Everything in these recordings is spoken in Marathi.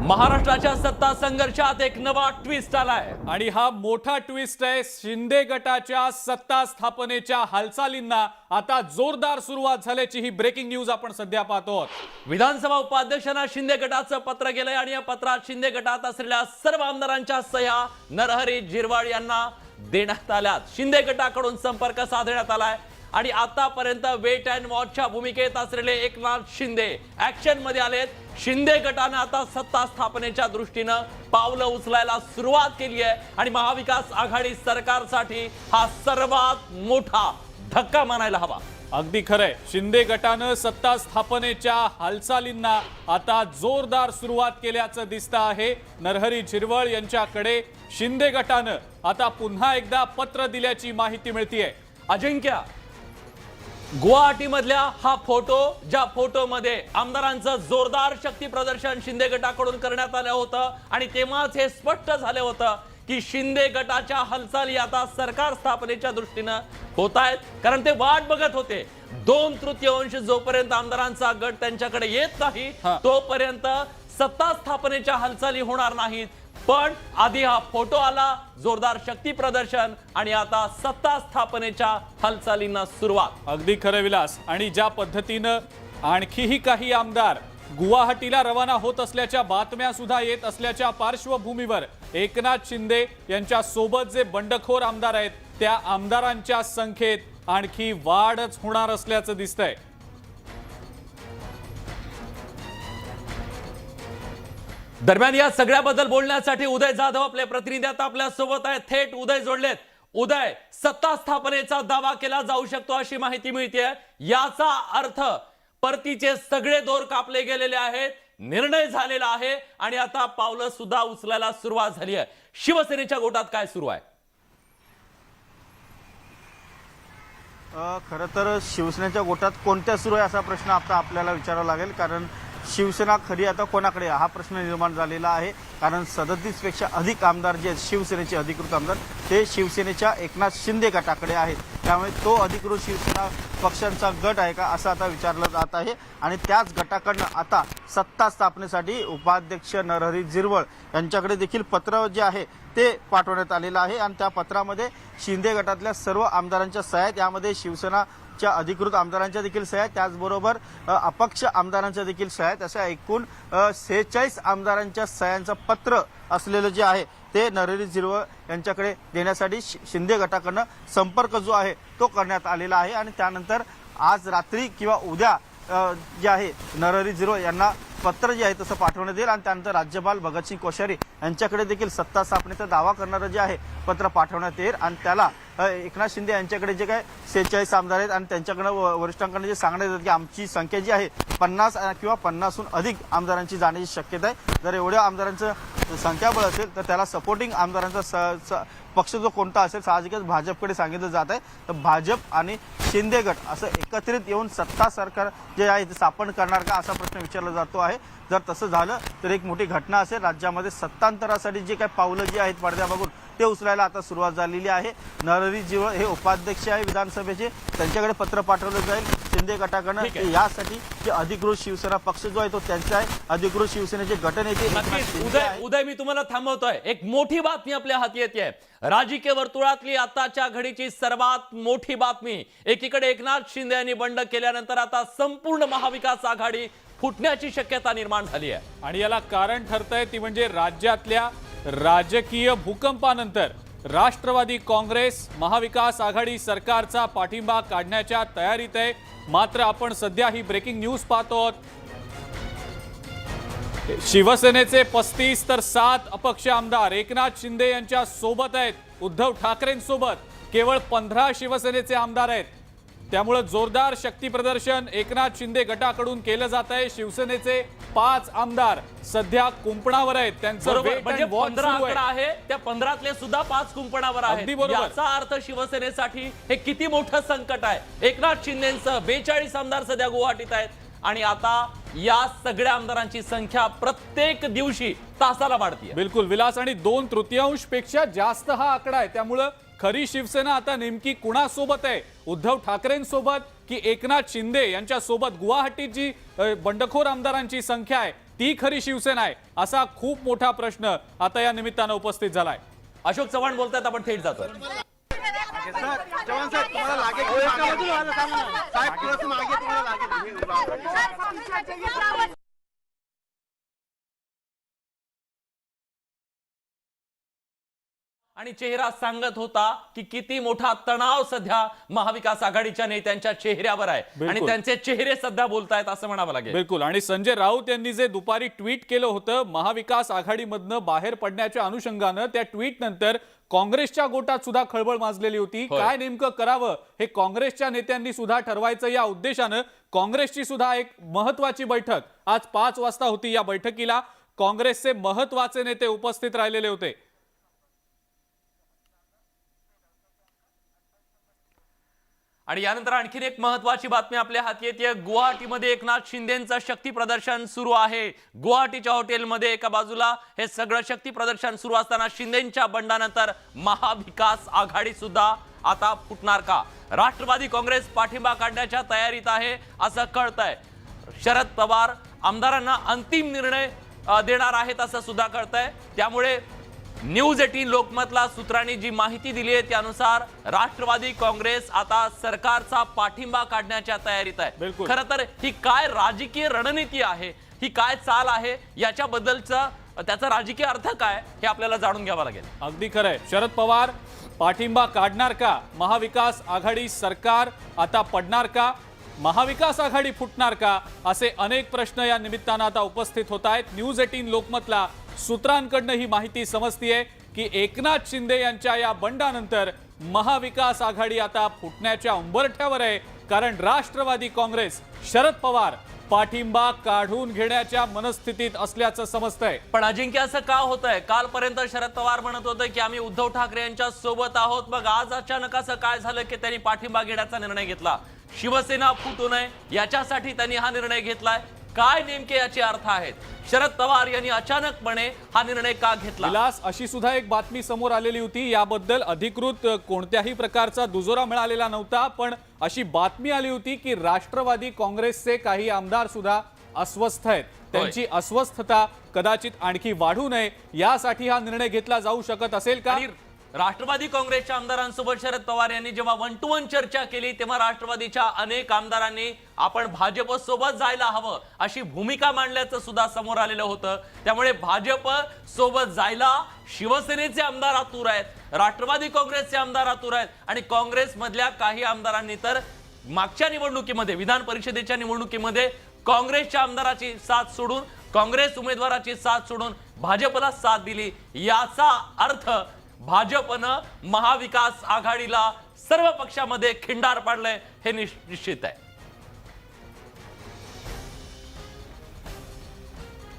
महाराष्ट्राच्या सत्ता संघर्षात एक नवा ट्विस्ट आलाय आणि हा मोठा ट्विस्ट आहे। शिंदे गटाच्या सत्ता स्थापनेच्या हालचालींना आता जोरदार सुरुवात झाल्याची ही ब्रेकिंग न्यूज आपण सध्या पाहतो। विधानसभा उपाध्यक्षांना शिंदे गटाचं पत्र गेलंय आणि या पत्रात शिंदे गटात असलेल्या सर्व आमदारांच्या सह्या नरहरी झिरवळ यांना देण्यात आल्यात। शिंदे गटाकडून संपर्क साधण्यात आलाय आणि आतापर्यंत वेट अँड वॉचच्या भूमिकेत असलेले एकनाथ शिंदे ऍक्शन मध्ये आलेत। शिंदे गटाने आता सत्ता स्थापनेच्या दृष्टीने पावलं उचलायला सुरुवात केली आहे आणि महाविकास आघाडी सरकारसाठी हा सर्वात मोठा धक्का मानायला हवा। अगदी खरंय, शिंदे गटानं सत्ता स्थापनेच्या हालचालींना आता जोरदार सुरुवात केल्याचं दिसतं आहे। नरहरी झिरवळ यांच्याकडे शिंदे गटानं आता पुन्हा एकदा पत्र दिल्याची माहिती मिळतीये। अजिंक्य, गुवाहाटी मधल्या हा फोटो, ज्या फोटो मध्ये आमदारांचं जोरदार शक्ती प्रदर्शन शिंदे गटाकडून करण्यात आलं होतं आणि तेव्हाच हे स्पष्ट झालं होतं की शिंदे गटाच्या हालचाली आता सरकार स्थापनेच्या दृष्टीने होत आहेत। कारण ते वाट बघत होते 2/3 जोपर्यंत आमदारांचा गट त्यांच्याकडे येत नाही तोपर्यंत सत्ता स्थापनेच्या हालचाली होणार नाहीत। पण आधी हा फोटो आला, जोरदार शक्ती प्रदर्शन आणि आता सत्ता स्थापनेच्या हालचालींना सुरुवात। अगदी खरं विलास, आणि ज्या पद्धतीनं आणखीही काही आमदार गुवाहाटीला रवाना होत असल्याच्या बातम्या सुद्धा येत असल्याच्या पार्श्वभूमीवर एकनाथ शिंदे यांच्या सोबत जे बंडखोर आमदार आहेत त्या आमदारांच्या संख्येत आणखी वाढच होणार असल्याचं दिसतंय। दरम्यान या सगळ्याबद्दल बोलण्यासाठी उदय जाधव आपले प्रतिनिधी आता आपल्या सोबत आहेत। थेट उदय जोडलेत। उदय, सत्ता स्थापनेचा दावा केला जाऊ शकतो अशी माहिती मिळते, याचा अर्थ परतीचे सगळे दोर कापले गेलेले आहेत, निर्णय झालेला आहे आणि आता पावलं सुद्धा उचलायला सुरुवात झाली आहे। शिवसेनेच्या गोटात काय सुरू आहे? खरं तर शिवसेनेच्या गोटात कोणत्या सुरू आहे असा प्रश्न आता आपल्याला विचारावा लागेल, कारण शिवसेना खरी आता कोणाकडे हा प्रश्न निर्माण झालेला आहे। कारण 37 पेक्षा अधिक आमदार जे शिवसेनेचे अधिकृत आमदार ते शिवसेनेच्या एकनाथ शिंदे गटाकडे आहेत। त्यामुळे तो अधिकृत शिवसेना पक्षांचा गट आहे का असं आता विचारलं जात आहे आणि त्याच गटाकडनं आता सत्ता स्थापनेसाठी उपाध्यक्ष नरहरी झिरवळ यांच्याकडे देखील पत्र जे आहे ते पाठवण्यात आलेलं आहे आणि त्या पत्रामध्ये शिंदे गटातल्या सर्व आमदारांच्या सह्या, यामध्ये शिवसेनाच्या अधिकृत आमदारांच्या देखील सह्या, त्याचबरोबर अपक्ष आमदारांच्या देखील सह्या, अशा एकूण 46 आमदारांच्या सह्यांचं पत्र असलेलं जे आहे ते नरहरी झिरवळ यांच्याकडे देण्यासाठी शिंदे गटाकडनं संपर्क जो आहे तो करण्यात आलेला आहे आणि त्यानंतर आज रात्री किंवा उद्या जे आहे नरहरी झिरवळ यांना पत्र जे आहे तसं पाठवण्यात येईल आणि त्यानंतर राज्यपाल भगतसिंग कोश्यारी यांच्याकडे देखील सत्ता स्थापनेचा दावा करणारं जे आहे पत्र पाठवण्यात येईल आणि त्याला एकनाथ शिंदे यांच्याकडे जे काय 46 आमदार आहेत आणि त्यांच्याकडे वरिष्ठांकडे जे सांगण्यात येतं की आमची संख्या जी आहे 50 किंवा 50हून अधिक आमदारांची जाण्याची शक्यता आहे। जर एवढ्या आमदारांचं संख्याबळ असेल तर त्याला सपोर्टिंग आमदारांचा पक्ष जो कोणता असेल साहजिकच भाजपकडे सांगितलं जात आहे। तर भाजप आणि शिंदे गट असं एकत्रित येऊन सत्ता सरकार जे आहे ते स्थापन करणार का असा प्रश्न विचारला जातो आहे। जर तसं झालं तर एक मोठी घटना असेल। राज्यामध्ये सत्तांतरासाठी जे काही पावलं जी आहेत पडद्यामागून ते उचलायला आता सुरुवात झालेली आहे। नरहरी झिरवळ हे उपाध्यक्ष आहे विधानसभेचे, त्यांच्याकडे पत्र पाठवलं जाईल शिंदे गटाकडनं यासाठी जे अधिकृत शिवसेना पक्ष जो आहे तो त्यांचा आहे। अधिकृत शिवसेनेचे गटनेते उदय, मी तुम्हाला थांबवतोय। एक मोठी बातमी आपल्या हाती येते, राजकीय वर्तुळातली आताच्या घडीची सर्वात मोठी बातमी। एकीकडे एकनाथ शिंदे यांनी बंड केल्यानंतर आता संपूर्ण महाविकास आघाडी फुटण्याची शक्यता निर्माण झाली आहे आणि याला कारण ठरतंय ती म्हणजे राज्यातल्या राजकीय भूकंपानंतर राष्ट्रवादी काँग्रेस महाविकास आघाडी सरकारचा पाठिंबा काढण्याच्या तयारीत आहे। मात्र आपण सध्या ही ब्रेकिंग न्यूज पाहतो, शिवसेनेचे 35 तर 7 अपक्ष आमदार एकनाथ शिंदे यांच्या सोबत आहेत। उद्धव ठाकरेंसोबत केवळ 15 शिवसेनेचे आमदार आहेत। त्यामुळे जोरदार शक्ती प्रदर्शन एकनाथ शिंदे गटाकडून केलं जात आहे। शिवसेनेचे 5 आमदार सध्या कुंपणावर आहेत, त्यांचं म्हणजे 15 आकडा आहे, त्या 15तले सुद्धा 5 कुंपणावर आहेत। याचा अर्थ शिवसेनेसाठी हे किती मोठं संकट आहे। एकनाथ शिंदेंसह 42 आमदार सध्या गुवाहाटीत आहेत आणि आता या सगळ्या आमदारांची संख्या प्रत्येक दिवशी तासाला वाढते। बिलकुल विलास, आणि 2/3 पेक्षा जास्त हा आकडा आहे। त्यामुळे खरी शिवसेना आता नेमकी कुणासोबत आहे? उद्धव ठाकरेंसोबत की एकनाथ शिंदे यांच्या सोबत? गुवाहाटीची बंडखोर आमदारांची संख्या आहे ती खरी शिवसेना आहे असा खूप मोठा प्रश्न आता या निमित्तानं उपस्थित झालाय. अशोक चव्हाण बोलतायत, आपण थेट जातो. चव्हाण साहेब तुम्हाला लागेल साहेब थोडंसं मागे तुम्हाला लागेल. आणि चेहरा सांगत होता की किती मोठा तणाव सध्या महाविकास आघाडीच्या नेत्यांच्या चेहऱ्यावर आहे आणि त्यांचे चेहरे सध्या बोलतायत असं म्हणावं लागेल. बिलकुल. आणि संजय राऊत यांनी जे दुपारी ट्विट केलं होतं महाविकास आघाडीमधनं बाहेर पडण्याच्या अनुषंगानं, त्या ट्विट नंतर काँग्रेसच्या गोटात सुद्धा खळबळ माजलेली होती. काय नेमकं करावं हे काँग्रेसच्या नेत्यांनी सुद्धा ठरवायचं या उद्देशानं काँग्रेसची सुद्धा एक महत्वाची बैठक आज 5 वाजता होती. या बैठकीला काँग्रेसचे महत्वाचे नेते उपस्थित राहिलेले होते. आणि यानंतर आणखीन एक महत्वाची बातमी आपल्या हाती येते. गुवाहाटीमध्ये एकनाथ शिंदेंचं शक्ती प्रदर्शन सुरू आहे. गुवाहाटीच्या हॉटेलमध्ये एका बाजूला हे सगळं शक्ती प्रदर्शन सुरू असताना शिंदेंच्या बंडानंतर महाविकास आघाडी सुद्धा आता फुटणार का? राष्ट्रवादी काँग्रेस पाठिंबा काढण्याच्या तयारीत आहे असं कळतंय. शरद पवार आमदारांना अंतिम निर्णय देणार आहेत असं सुद्धा कळतंय. त्यामुळे न्यूज 18 लोकमतला सूत्रांनी जी माहिती दिली आहे त्यानुसार राष्ट्रवादी काँग्रेस आता सरकारचा पाठिंबा काढण्याच्या तयारीत आहे. खरं तर ही काय राजकीय रणनीती आहे, ही काय चाल आहे, याच्याबद्दलचा त्याचा राजकीय अर्थ काय हे आपल्याला जाणून घ्यावं लागेल. अगदी खरंय. शरद पवार पाठिंबा काढणार का? महाविकास आघाडी सरकार आता पडणार का? महाविकास आघाडी फुटणार का? असे अनेक प्रश्न या निमित्तानं आता उपस्थित होत आहेत. न्यूज 18 लोकमतला सूत्रांकडनं ही माहिती समजतीये की एकनाथ शिंदे यांच्या या बंडानंतर महाविकास आघाडी आता फुटण्याच्या उंबरठ्यावर आहे. कारण राष्ट्रवादी काँग्रेस शरद पवार पाठिंबा काढून घेण्याच्या मनस्थितीत असल्याचं समजतंय. पण अजिंक्य असं का होतंय? कालपर्यंत शरद पवार म्हणत होते की आम्ही उद्धव ठाकरे यांच्या सोबत आहोत. मग आज अचानक असं काय झालं की त्यांनी पाठिंबा घेण्याचा निर्णय घेतला? शिवसेना फुटू नये याच्यासाठी त्यांनी हा निर्णय घेतलाय. काय नेमके याचे अर्थ आहेत? शरद पवार यांनी अचानकपणे हा निर्णय का घेतला? विलास, अशी सुद्धा एक बातमी समोर आलेली होती. याबद्दल अधिकृत कोणत्याही प्रकारचा दुजोरा मिळालेला नव्हता, पण अशी बातमी आली होती की राष्ट्रवादी काँग्रेसचे काही आमदार सुद्धा अस्वस्थ आहेत. त्यांची अस्वस्थता कदाचित आणखी वाढू नये यासाठी हा निर्णय घेतला जाऊ शकत असेल का? राष्ट्रवादी काँग्रेसच्या आमदारांसोबत शरद पवार यांनी जेव्हा 1-to-1 चर्चा केली तेव्हा राष्ट्रवादीच्या अनेक आमदारांनी आपण भाजप सोबत जायला हवं अशी भूमिका मांडल्याचं सुद्धा समोर आलेलं होतं. त्यामुळे भाजप सोबत जायला शिवसेनेचे आमदार आतुर आहेत, राष्ट्रवादी काँग्रेसचे आमदार आतुर आहेत आणि काँग्रेस मधल्या काही आमदारांनी तर मागच्या निवडणुकीमध्ये, विधान परिषदेच्या निवडणुकीमध्ये काँग्रेसच्या आमदाराची साथ सोडून, काँग्रेस उमेदवाराची साथ सोडून भाजपला साथ दिली. याचा अर्थ भाजपनं महाविकास आघाडीला सर्व पक्षामध्ये खिंडार पाडलंय हे निश्चित आहे.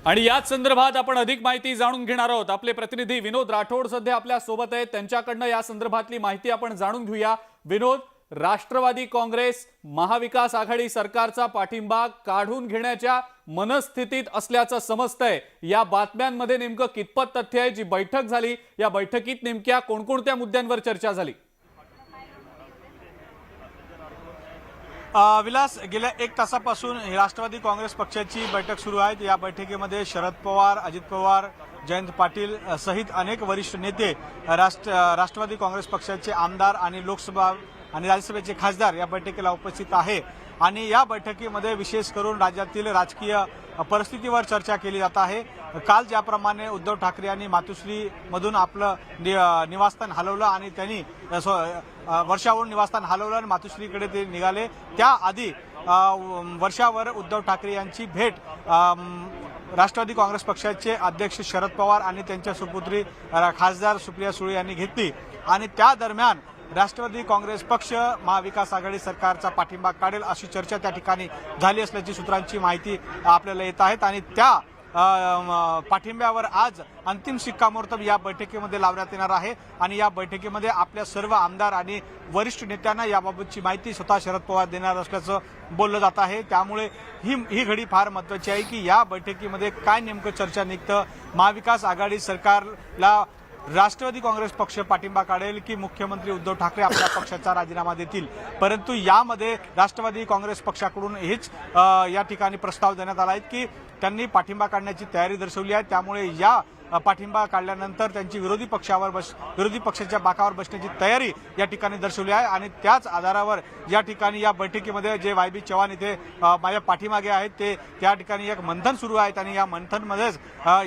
आणि याच संदर्भात आपण अधिक माहिती जाणून घेणार आहोत. आपले प्रतिनिधी विनोद राठोड सध्या आपल्या सोबत आहेत. त्यांच्याकडनं या संदर्भातली माहिती आपण जाणून घेऊया. विनोद, राष्ट्रवादी काँग्रेस महाविकास आघाडी सरकारचा पाठिंबा काढून घेण्याच्या मनस्थितीत असल्याचं समजतंय. या बातम्यांमध्ये नेमकं कितपत तथ्य आहे? जी बैठक झाली या बैठकीत नेमक्या कोणकोणत्या मुद्द्यांवर चर्चा झाली? विलास, गेल्या 1 तासापासून राष्ट्रवादी काँग्रेस पक्षाची बैठक सुरू आहे. या बैठकीमध्ये शरद पवार, अजित पवार, जयंत पाटील सहित अनेक वरिष्ठ नेते, राष्ट्रवादी काँग्रेस पक्षाचे आमदार आणि लोकसभा आणि राज्यसभेचे खासदार या बैठकीला उपस्थित आहे. आणि या बैठकीमध्ये विशेष करून राज्यातील राजकीय परिस्थितीवर चर्चा केली जात आहे. काल ज्याप्रमाणे उद्धव ठाकरे यांनी मातोश्रीमधून आपलं निवासस्थान हलवलं आणि त्यांनी वर्षावरून निवासस्थान हलवलं आणि मातोश्रीकडे ते निघाले, त्याआधी वर्षावर उद्धव ठाकरे यांची भेट राष्ट्रवादी काँग्रेस पक्षाचे अध्यक्ष शरद पवार आणि त्यांच्या सुपुत्री खासदार सुप्रिया सुळे यांनी घेतली. आणि त्या दरम्यान राष्ट्रवादी काँग्रेस पक्ष महाविकास आघाडी सरकारचा पाठिंबा काढेल अशी चर्चा त्या ठिकाणी झाली असल्याची सूत्रांची माहिती आपल्याला येत आहेत. आणि त्या पाठिंब्यावर आज अंतिम शिक्कामोर्तब या बैठकीमध्ये लावण्यात येणार आहे. आणि या बैठकीमध्ये आपल्या सर्व आमदार आणि वरिष्ठ नेत्यांना याबाबतची माहिती स्वतः शरद पवार देणार असल्याचं बोललं जात आहे. त्यामुळे ही घडी फार महत्त्वाची आहे की या बैठकीमध्ये काय नेमकं चर्चा निघतं, महाविकास आघाडी सरकारला राष्ट्रवादी काँग्रेस पक्ष पाठिंबा काढेल की मुख्यमंत्री उद्धव ठाकरे आपल्या पक्षाचा राजीनामा देतील, परंतु यामध्ये राष्ट्रवादी काँग्रेस पक्षाकडून हेच या ठिकाणी प्रस्ताव देण्यात आला आहे की त्यांनी पाठिंबा काढण्याची तयारी दर्शवली आहे। त्यामुळे या पाठिंबा काढल्यानंतर त्यांची विरोधी पक्षाच्या बाकावर बसण्याची तयारी या ठिकाणी दर्शवली आहे आणि त्याच आधारावर या ठिकाणी या बैठकीमध्ये जे वाय बी चव्हाण इथे माझ्या पाठीमागे आहेत ते त्या ठिकाणी एक मंथन सुरू आहे आणि या मंथनमध्येच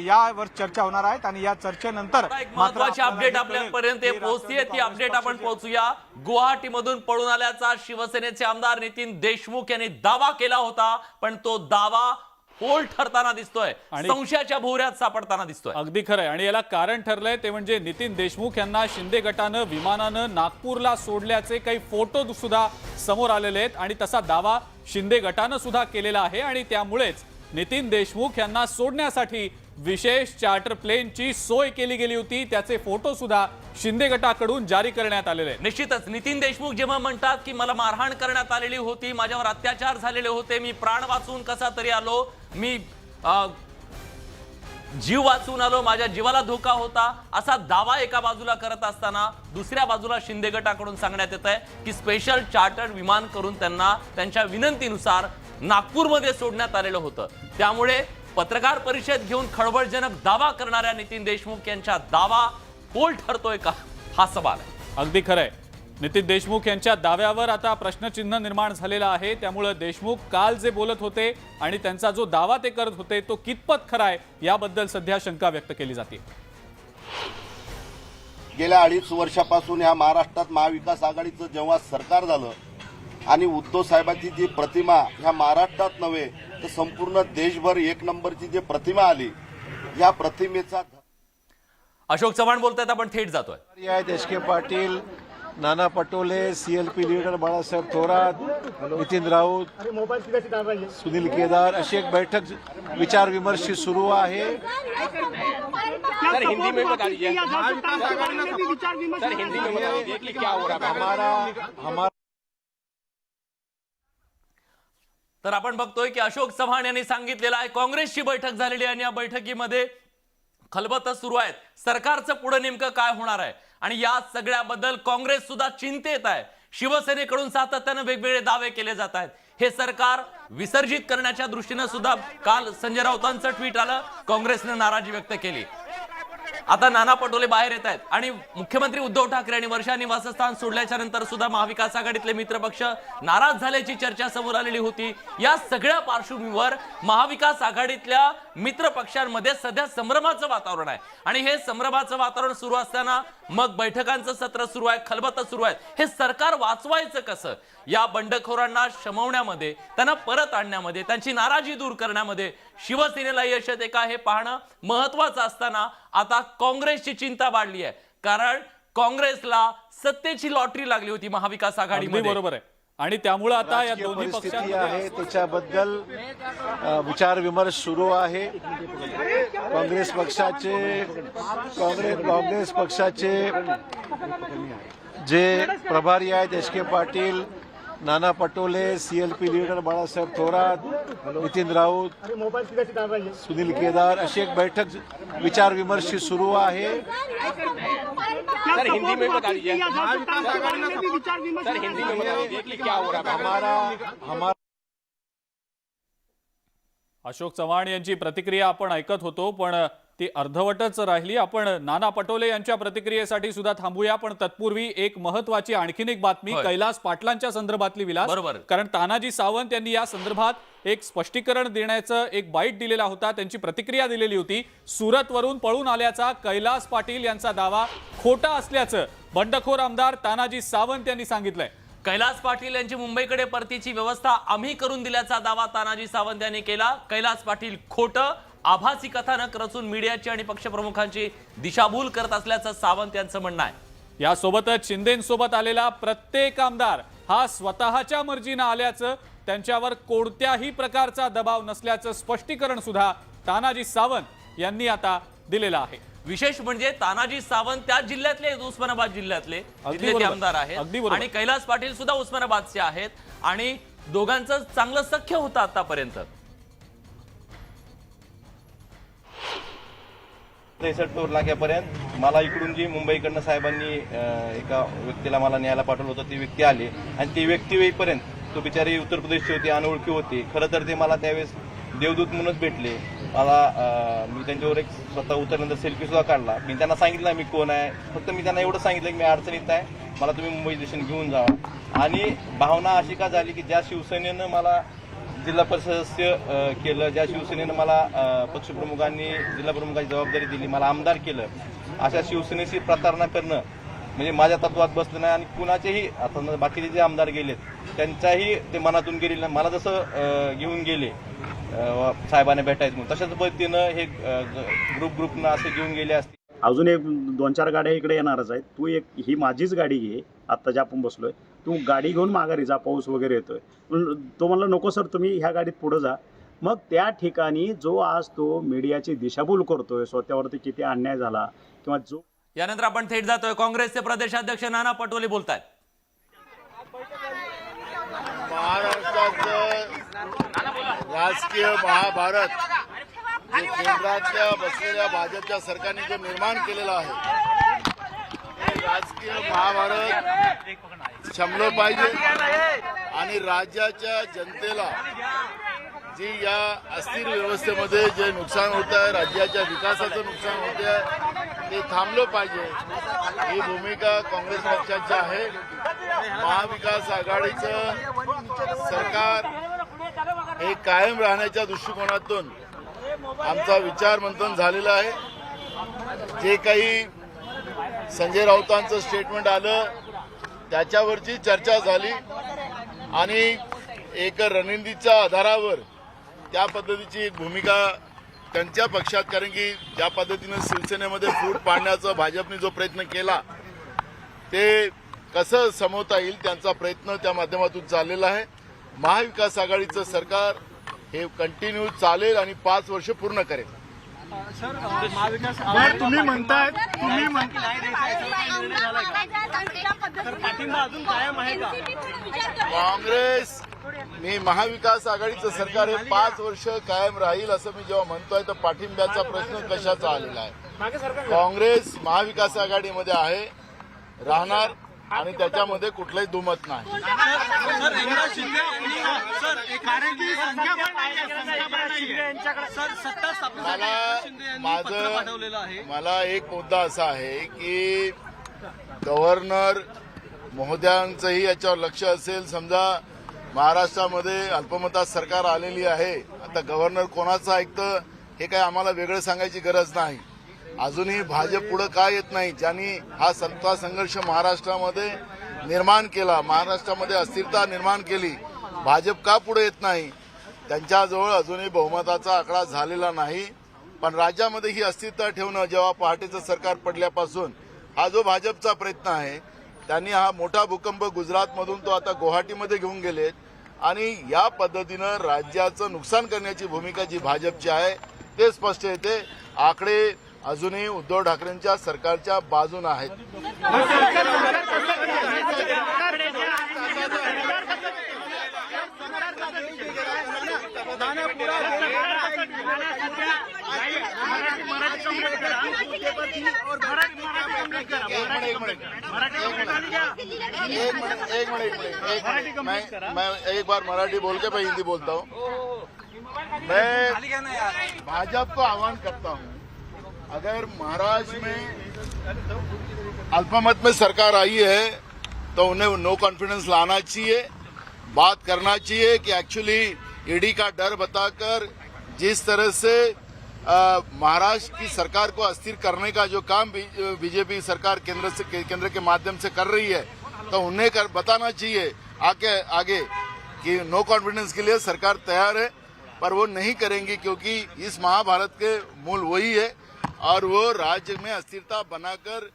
यावर चर्चा होणार आहे आणि या चर्चेनंतर महत्त्वाची अपडेट आपल्यापर्यंत पोहोचतीये, ती अपडेट आपण पोहोचूया। गुवाहाटीमधून पळून आल्याचा शिवसेनेचे आमदार नितीन देशमुख यांनी दावा केला होता, पण तो दावा पोल ठरताना दिसतोय, संशयाच्या भोवऱ्यात सापडताना दिसतोय। अगदी खरंय आणि याला कारण ठरलंय ते म्हणजे नितीन देशमुख यांना शिंदे गटानं विमानानं नागपूरला सोडल्याचे काही फोटो सुद्धा समोर आलेले आहेत आणि तसा दावा शिंदे गटानं सुद्धा केलेला आहे आणि त्यामुळेच नितीन देशमुख यांना सोडण्यासाठी विशेष चार्टर प्लेनची सोय केली गेली होती, त्याचे फोटो सुद्धा शिंदे गटाकडून जारी करण्यात आलेले आहेत। निश्चितच नितीन देशमुख जेव्हा म्हणतात की मला मारहाण करण्यात आलेली होती, माझ्यावर अत्याचार झालेले होते, मी प्राण वाचून कसा तरी आलो, मी जीव वाचून आलो, माझ्या जीवाला धोका होता, असा दावा एका बाजूला करत असताना दुसऱ्या बाजूला शिंदे गटाकडून सांगण्यात येत आहे की स्पेशल चार्टर्ड विमान करून त्यांना त्यांच्या विनंतीनुसार नागपूरमध्ये सोडण्यात आलेलं होतं। त्यामुळे पत्रकार परिषद घेऊन खळबळजनक दावा करणाऱ्या नितीन देशमुख यांचा दावा पोल ठरतोय का, हा सवाल आहे। अगदी खरंय, नितीन देशमुख यांच्या दाव्यावर आता प्रश्नचिन्ह निर्माण झालेला आहे। त्यामुळे देशमुख काल जे बोलत होते आणि त्यांचा जो दावा ते करत होते तो कितपत खरा आहे याबद्दल सध्या शंका व्यक्त केली जाते। गेल्या 2.5 वर्षापासून या महाराष्ट्रात महाविकास आघाडीचं जेव्हा सरकार झालं आणि उद्धव साहेबांची जी प्रतिमा ह्या महाराष्ट्रात नव्हे तर संपूर्ण देशभर एक नंबरची जी प्रतिमा आली, या प्रतिमेचा अशोक चव्हाण बोलतायत, आपण थेट जातोय। देशके पाटील, नाना पटोले, सीएलपी लीडर बाळासाहेब थोरात, नितीन राऊत, सुनील केदार अशी एक बैठक विचार विमर्श सुरू आहे। सर हिंदी में बता दीजिए, सर हिंदी में बता दीजिए कि क्या हो रहा है। तर आपण बघतोय की अशोक चव्हाण यांनी सांगितलेलं आहे काँग्रेसची बैठक झालेली आहे आणि या बैठकीमध्ये खलबत सुरू आहेत, सरकारचं पुढे नेमकं काय होणार आहे आणि या सगळ्याबद्दल काँग्रेस सुद्धा चिंतेत आहे। शिवसेनेकडून सातत्याने वेगवेगळे दावे केले जात आहेत। हे सरकार विसर्जित करण्याच्या दृष्टीने सुद्धा काल संजय राऊतांचं ट्विट आलं, काँग्रेसने नाराजी व्यक्त केली। आता नाना पटोले बाहेर येत आहेत आणि मुख्यमंत्री उद्धव ठाकरे यांनी वर्षा निवासस्थान सोडल्याच्या नंतर सुद्धा महाविकास आघाडीतले मित्रपक्ष नाराज झाल्याची चर्चा समोर आलेली होती। या सगळ्या पार्श्वभूमीवर महाविकास आघाडीतल्या मित्रपक्षांमध्ये सध्या संभ्रमाचं वातावरण आहे आणि हे संभ्रमाचं वातावरण सुरू असताना मग बैठकांचं सत्र सुरू आहे, खलबत सुरू आहे। हे सरकार वाचवायचं कसं, या बंडखोरांना शमवण्यामध्ये, त्यांना परत आणण्यामध्ये, त्यांची नाराजी दूर करण्यामध्ये शिवसेनेला यश येते का हे पाहणं महत्त्वाचं असताना आता काँग्रेसची चिंता वाढली आहे, कारण काँग्रेसला सत्तेची लॉटरी लागली होती महाविकास आघाडीमध्ये। बरोबर आहे आणि त्यामुळे आता या दोन्ही परिस्थिती आहे त्याच्याबद्दल विचार विमर्श सुरू आहे। काँग्रेस पक्षाचे जे प्रभारी आहेत देशके पाटील, नाना पटोले, सीएलपी लीडर बाळासाहेब थोरात, नितीन राऊत, सुनील केदार अशी एक बैठक विचार विमर्श सुरू आहे। सर हिंदी में बता दीजिए, सर हिंदी में बता दीजिए कि क्या हो रहा है। अशोक चव्हाण यांची प्रतिक्रिया आपण ऐकत होतो पण ती अर्धवटच राहिली। आपण नाना पटोले यांच्या प्रतिक्रियेसाठी सुद्धा थांबूया, पण तत्पूर्वी एक महत्त्वाची आणखीन एक बातमी कैलास पाटलांच्या संदर्भातली विलास, कारण तानाजी सावंत यांनी या संदर्भात एक स्पष्टीकरण देण्याचं एक बाईट दिलेला होता, त्यांची प्रतिक्रिया दिलेली होती। सुरतवरून पळून आल्याचा कैलास पाटील यांचा दावा खोटा असल्याचं बंडखोर आमदार तानाजी सावंत यांनी सांगितलंय। कैलास पाटील यांची मुंबईकडे परतीची व्यवस्था आम्ही करून दिल्याचा दावा तानाजी सावंत यांनी केला। कैलास पाटील खोटं आभासी कथानक रचून मीडियाची आणि पक्षप्रमुखांची दिशाभूल करत असल्याचं सावंत यांचं म्हणणं आहे। यासोबतच शिंदेंसोबत आलेला प्रत्येक आमदार हा स्वतःच्या मर्जीने आल्याचं, त्यांच्यावर कोणत्याही प्रकारचा दबाव नसल्याचं स्पष्टीकरण सुद्धा तानाजी सावंत यांनी आता दिलेलं आहे। विशेष म्हणजे तानाजी सावंत त्या जिल्ह्यातले, उस्मानाबाद जिल्ह्यातले जिल्ह्याचे आमदार आहेत आणि कैलास पाटील सुद्धा उस्मानाबादचे आहेत आणि दोघांचं चांगलं सख्य होतं आतापर्यंत। 63 टोल नाक्यापर्यंत मला इकडून जी मुंबईकडनं साहेबांनी एका व्यक्तीला मला न्यायला पाठवलं होतं, ती व्यक्ती आली आणि ती व्यक्ती येईपर्यंत तो बिचारी उत्तर प्रदेशची होती, अनोळखी होती. खरं तर ते मला त्यावेळेस देवदूत म्हणूनच भेटले मला. मी त्यांच्यावर एक स्वतः उतरल्यानंतर सेल्फी सुद्धा काढला. मी त्यांना सांगितलं मी कोण आहे, फक्त मी त्यांना एवढं सांगितलं की मी अडचणीत आहे, मला तुम्ही मुंबई स्टेशन घेऊन जावा. आणि भावना अशी का झाली की ज्या शिवसेनेनं मला जिल्हा परिषद सदस्य केलं, ज्या शिवसेनेनं मला पक्षप्रमुखांनी जिल्हा प्रमुखाची जबाबदारी दिली, मला आमदार केलं, अशा शिवसेनेशी प्रतारणा करणं म्हणजे माझ्या तत्वात बसलं नाही. आणि कुणाचेही आता बाकीचे जे आमदार गेलेत त्यांच्याही ते मनातून गेले. मला जसं घेऊन गेले साहेबांना भेटायचं म्हणून, तशाच पद्धतीनं हे ग्रुपनं असे घेऊन गेले असते. अजून एक 2-4 गाड्या इकडे येणारच आहेत. तू एक ही माझीच गाडी घे, आत्ता ज्या आपण बसलोय, तू गाडी घेऊन माघारी जा, पाऊस वगैरे येतोय. तो म्हणला नको सर तुम्ही ह्या गाडीत पुढे जा. मग त्या ठिकाणी जो आज तो मीडियाची दिशाभूल करतोय, स्वतःवरती किती अन्याय झाला किंवा जो. यानंतर आपण थेट जातोय काँग्रेसचे प्रदेशाध्यक्ष नाना पटोले बोलतायत. महाराष्ट्राचं राजकीय महाभारत जे केंद्रातल्या बसलेल्या भाजपच्या सरकारने जो निर्माण केलेला आहे, हे राजकीय महाभारत शमलं पाहिजे. आणि राज्याच्या जनतेला जी या अस्थिर व्यवस्थेमध्ये जे नुकसान होत आहे, राज्याच्या विकासाचं नुकसान होत आहे, ते थांबलं पाहिजे. ही भूमिका काँग्रेस पक्षाची आहे. महाविकास आघाडीचं सरकार हे कायम राहण्याच्या दृष्टिकोनातून आमचा विचार मंथन झालेलं आहे. जे काही संजय राऊतांचं स्टेटमेंट आलं त्याच्यावरची चर्चा झाली आणि एक रणनीतीच्या आधारावर त्या पद्धतीची एक भूमिका त्यांच्या पक्षात, कारण की ज्या पद्धतीनं शिवसेनेमध्ये फूट पाडण्याचा भाजपने जो प्रयत्न केला ते कसं समवता येईल त्यांचा प्रयत्न त्या माध्यमातून चाललेला आहे. महाविकास आघाडीचं सरकार हे कंटिन्यू चालेल आणि 5 वर्ष पूर्ण करेल. तुम्ही म्हणताय काँग्रेस मी महाविकास आघाडीचं सरकार हे 5 वर्ष कायम राहील असं मी जेव्हा म्हणतोय तर पाठिंब्याचा प्रश्न कशाचा आलेला आहे. काँग्रेस महाविकास आघाडीमध्ये आहे, राहणार आणि त्याच्यामध्ये कुठलंही दुमत नाही. मला एक मुद्दा असा आहे की गव्हर्नर महोदयांचंही याच्यावर लक्ष असेल. समजा महाराष्ट्रामध्ये अल्पमतात सरकार आलेली आहे, आता गव्हर्नर कोणाचं ऐकतं हे काय आम्हाला वेगळं सांगायची गरज नाही. अजूनही भाजप पुढे का येत नाही, ज्यांनी हा सत्ता संघर्ष महाराष्ट्रामध्ये निर्माण केला, महाराष्ट्रामध्ये अस्थिरता निर्माण केली, भाजप का पुढे येत नाही. त्यांच्याजवळ अजूनही बहुमताचा आकडा झालेला नाही. पण राज्यामध्ये ही अस्थिरता ठेवणं, जेव्हा पहाटेचं सरकार पडल्यापासून हा जो भाजपचा प्रयत्न आहे, त्यांनी हा मोठा भूकंप गुजरातमधून तो आता गुवाहाटीमध्ये घेऊन गेलेत आणि या पद्धतीनं राज्याचं नुकसान करण्याची भूमिका जी भाजपची आहे ते स्पष्ट येते. आकडे अजूनही उद्धव ठाकरेंच्या सरकारच्या बाजूने आहेत. मैं एक बार मराठी बोल के मैं हिंदी बोलता हूँ. मैं भाजपा को आह्वान करता हूँ, अगर महाराष्ट्र में अल्पमत में सरकार आई है तो उन्हें नो कॉन्फिडेंस लाना चाहिए, बात करना चाहिए कि एक्चुअली ईडी का डर बताकर जिस तरह से महाराष्ट्र की सरकार को अस्थिर करने का जो काम बीजेपी सरकार केंद्र के माध्यम से कर रही है, तो उन्हें बताना चाहिए आगे कि नो कॉन्फिडेंस के लिए सरकार तैयार है, पर वो नहीं करेंगी क्योंकि इस महाभारत के मूल वही है और वो राज्य में अस्थिरता बनाकर.